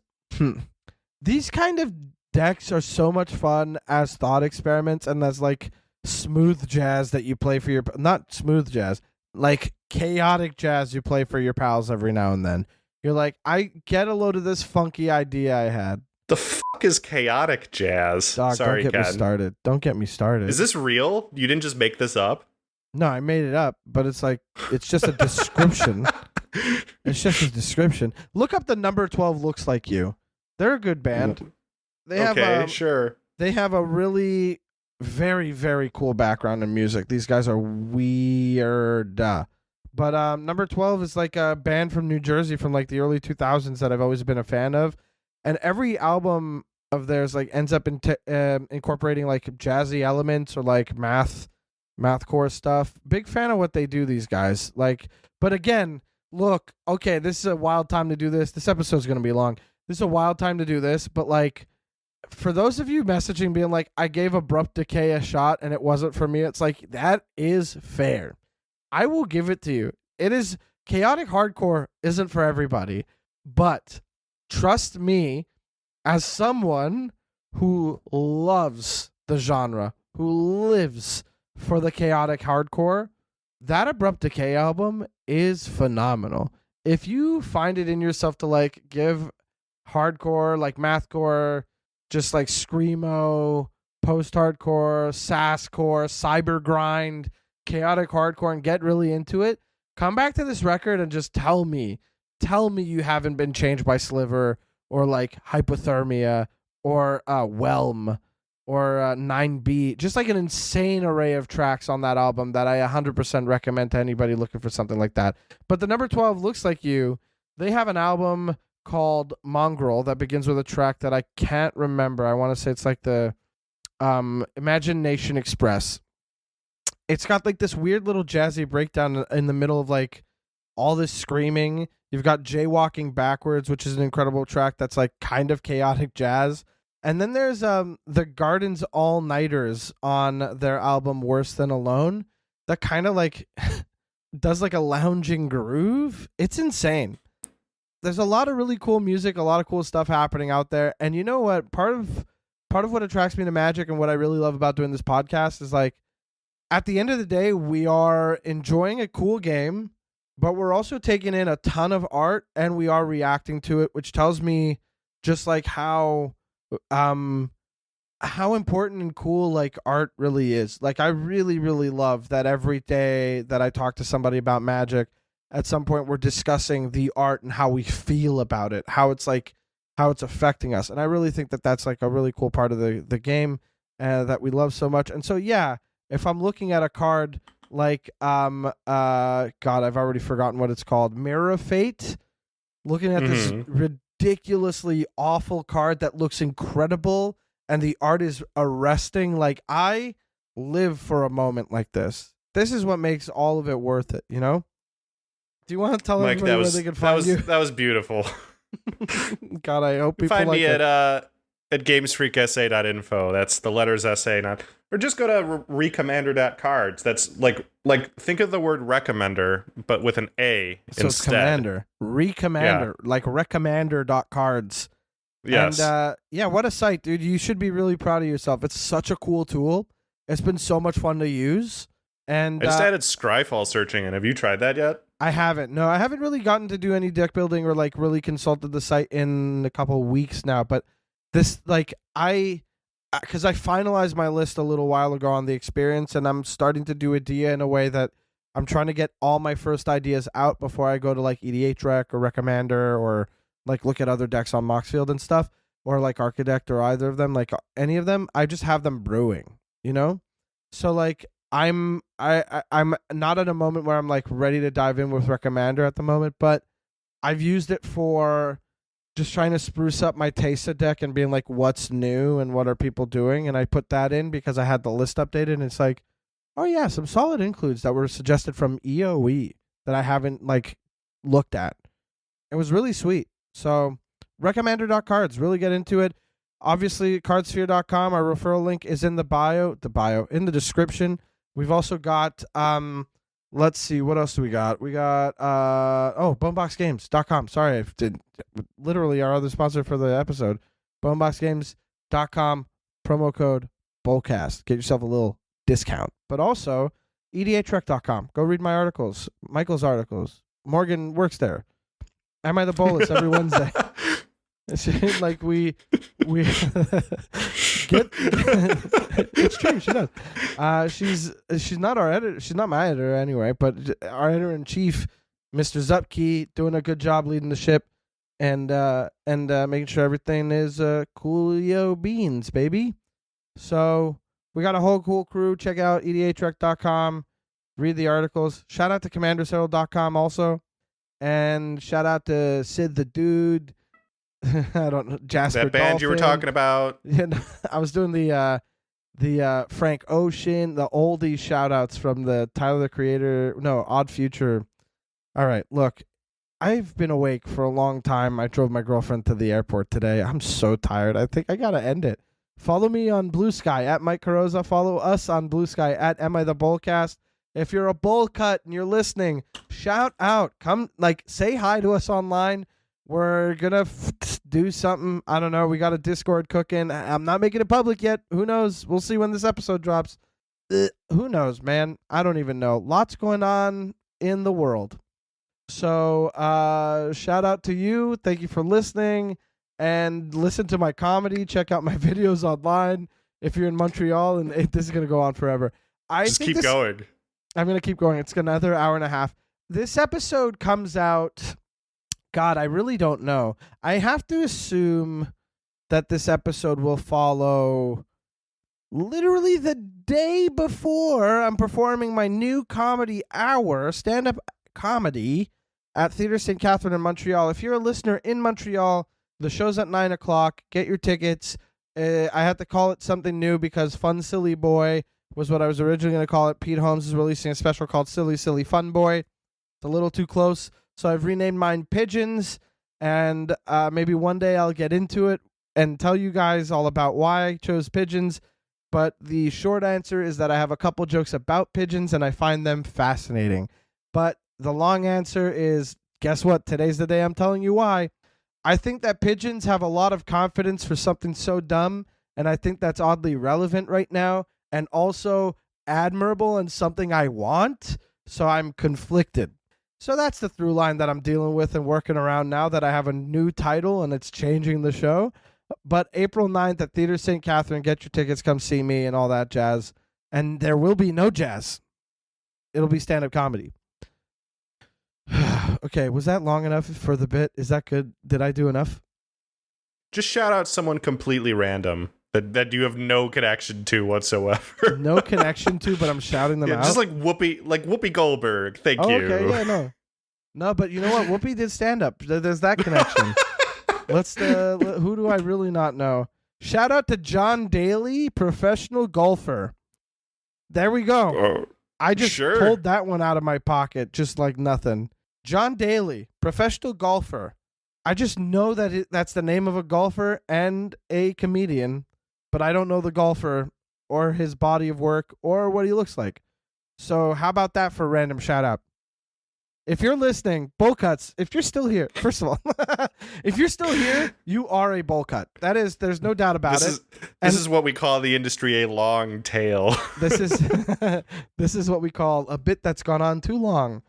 These kind of decks are so much fun as thought experiments and as like smooth jazz that you play for your not smooth jazz. Like chaotic jazz you play for your pals every now and then. You're like, I get a load of this funky idea I had.
The fuck is chaotic jazz?
Dog,
Sorry,
don't get
Ken.
me started. Don't get me started.
Is this real? You didn't just make this up?
No, I made it up, but it's like, it's just a description. It's just a description. Look up the Number 12 Looks Like You. They're a good band. They have
sure.
They have a really very, very cool background in music. These guys are weird. But Number 12 is like a band from New Jersey from like the early 2000s that I've always been a fan of. And every album of theirs like ends up incorporating like jazzy elements or like mathcore stuff. Big fan of what they do, these guys. Like, but again, look, okay, this is a wild time to do this. This episode's going to be long. This is a wild time to do this, but like for those of you messaging being like, I gave Abrupt Decay a shot and it wasn't for me, it's like, that is fair. I will give it to you. It is chaotic hardcore isn't for everybody, but trust me, as someone who loves the genre, who lives for the chaotic hardcore, that Abrupt Decay album is phenomenal. If you find it in yourself to like give hardcore, like mathcore, just like screamo, post-hardcore, sasscore, cyber grind, chaotic hardcore, and get really into it, come back to this record and just tell me you haven't been changed by Sliver or like Hypothermia or Whelm or 9B. Just like an insane array of tracks on that album that I 100% recommend to anybody looking for something like that. But the number 12 Looks Like You, they have an album called Mongrel that begins with a track that I can't remember. I want to say it's like the Imagination Express. It's got like this weird little jazzy breakdown in the middle of like all this screaming. You've got Jaywalking Backwards, which is an incredible track that's like kind of chaotic jazz. And then there's the Gardens All-Nighters on their album Worse Than Alone that kind of like does like a lounging groove. It's insane. There's a lot of really cool music, a lot of cool stuff happening out there. And you know what? Part of what attracts me to Magic and what I really love about doing this podcast is like, at the end of the day, we are enjoying a cool game, but we're also taking in a ton of art and we are reacting to it, which tells me just like how important and cool like art really is. Like I really, really love that every day that I talk to somebody about Magic, at some point we're discussing the art and how we feel about it, how it's affecting us. And I really think that that's like a really cool part of the game that we love so much. And so, yeah, if I'm looking at a card like, God, I've already forgotten what it's called. Mirror of Fate, looking at this ridiculously awful card that looks incredible and the art is arresting. Like I live for a moment like this. This is what makes all of it worth it, you know? Do you want to tell
Mike,
everybody where they can find you?
That was beautiful.
God, I hope people
find
like
me
it.
at gamesfreaksa.info. That's the letters SA, not, or just go to Recommander.Cards. That's like think of the word recommender, but with an A
so
instead.
It's Commander. Recommander, like Recommander.Cards.
Yes.
And yeah, what a site, dude. You should be really proud of yourself. It's such a cool tool. It's been so much fun to use. And
I just added Scryfall searching in. Have you tried that yet?
I haven't. No, I haven't really gotten to do any deck building or like really consulted the site in a couple of weeks now. But this, like, because I finalized my list a little while ago on the experience, and I'm starting to do Idea in a way that I'm trying to get all my first ideas out before I go to like EDHREC or Recommander or like look at other decks on Moxfield and stuff, or like Architect or either of them, like any of them. I just have them brewing, you know? So like I'm not at a moment where I'm like ready to dive in with Recommander at the moment, but I've used it for just trying to spruce up my Tesa deck and being like, what's new and what are people doing? And I put that in because I had the list updated, and it's like, oh yeah, some solid includes that were suggested from EOE that I haven't like looked at. It was really sweet. So Recommander.Cards, really get into it. Obviously, CardSphere.com, our referral link is in in the description. We've also got, let's see, what else do we got? We got, BoneBoxGames.com. Sorry, I did literally our other sponsor for the episode. BoneBoxGames.com, promo code Bolcast. Get yourself a little discount. But also, EDHREC.com. Go read my articles, Michael's articles. Morgan works there. Am I the Bolus every Wednesday? Like we get it's true, she does. She's not our editor, she's not my editor anyway, but our editor-in-chief, Mr. Zupke, doing a good job leading the ship and making sure everything is coolio beans, baby. So we got a whole cool crew. Check out EDHREC.com, read the articles. Shout out to CommanderSettle.com also. And shout out to Sid the Dude. I don't know, Jasper
that band
Dolphin.
You were talking about.
Yeah, I was doing the Frank Ocean, the oldie shout outs from the Tyler the Creator, no, Odd Future. All right, look, I've been awake for a long time. I drove my girlfriend to the airport today. I'm so tired. I think I gotta end it. Follow me on Blue Sky at Mike Carosa. Follow us on Blue Sky at Am I the Bolcast. If you're a bowl cut and you're listening, shout out. Come, say hi to us online. We're gonna do something. I don't know. We got a Discord cooking. I'm not making it public yet. Who knows? We'll see when this episode drops. Who knows, man? I don't even know. Lots going on in the world. So shout out to you. Thank you for listening. And listen to my comedy. Check out my videos online if you're in Montreal. And this is going to go on forever.
Just keep going.
I'm going to keep going. It's another hour and a half. This episode comes out. God, I really don't know. I have to assume that this episode will follow literally the day before I'm performing my new comedy hour, stand-up comedy at Theatre St. Catherine in Montreal. If you're a listener in Montreal, the show's at 9 o'clock. Get your tickets. I had to call it something new because Fun Silly Boy was what I was originally going to call it. Pete Holmes is releasing a special called Silly Silly Fun Boy. It's a little too close, so I've renamed mine Pigeons, and maybe one day I'll get into it and tell you guys all about why I chose pigeons. But the short answer is that I have a couple jokes about pigeons, and I find them fascinating. But the long answer is, guess what? Today's the day I'm telling you why. I think that pigeons have a lot of confidence for something so dumb, and I think that's oddly relevant right now, and also admirable and something I want, so I'm conflicted. So that's the through line that I'm dealing with and working around now that I have a new title and it's changing the show. But April 9th at Theatre St. Catherine, get your tickets, come see me and all that jazz. And there will be no jazz. It'll be stand-up comedy. Okay, was that long enough for the bit? Is that good? Did I do enough?
Just shout out someone completely random that you have no connection to whatsoever.
No connection to, but I'm shouting them out.
Just like Whoopi Goldberg. Thank you.
Okay, yeah, no, but you know what? Whoopi did stand-up. There's that connection. Who do I really not know? Shout out to John Daly, professional golfer. There we go. I just pulled that one out of my pocket, just like nothing. John Daly, professional golfer. I just know that that's the name of a golfer and a comedian, but I don't know the golfer or his body of work or what he looks like. So how about that for a random shout out? If you're listening, bowl cuts, if you're still here, first of all, if you're still here, you are a bowl cut. That is, there's no doubt about it.
This is what we call the industry a long tail.
This is what we call a bit that's gone on too long.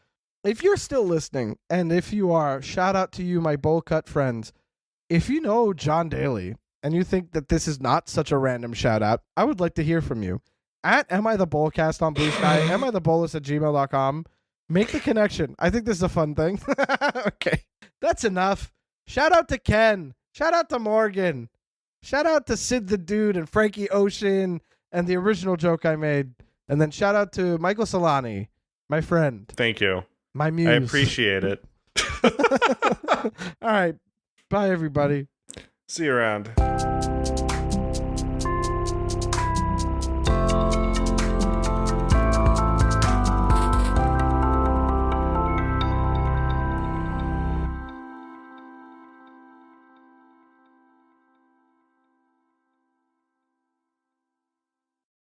If you're still listening, and if you are, shout out to you, my bowl cut friends. If you know John Daly and you think that this is not such a random shout out, I would like to hear from you. At Am I the Bolcast on Blue Sky, amithebolas@gmail.com. Make the connection. I think this is a fun thing. Okay, that's enough. Shout out to Ken. Shout out to Morgan. Shout out to Sid the Dude and Frankie Ocean and the original joke I made. And then shout out to Michael Celani, my friend.
Thank you.
My muse.
I appreciate it.
All right. Bye, everybody.
See you around.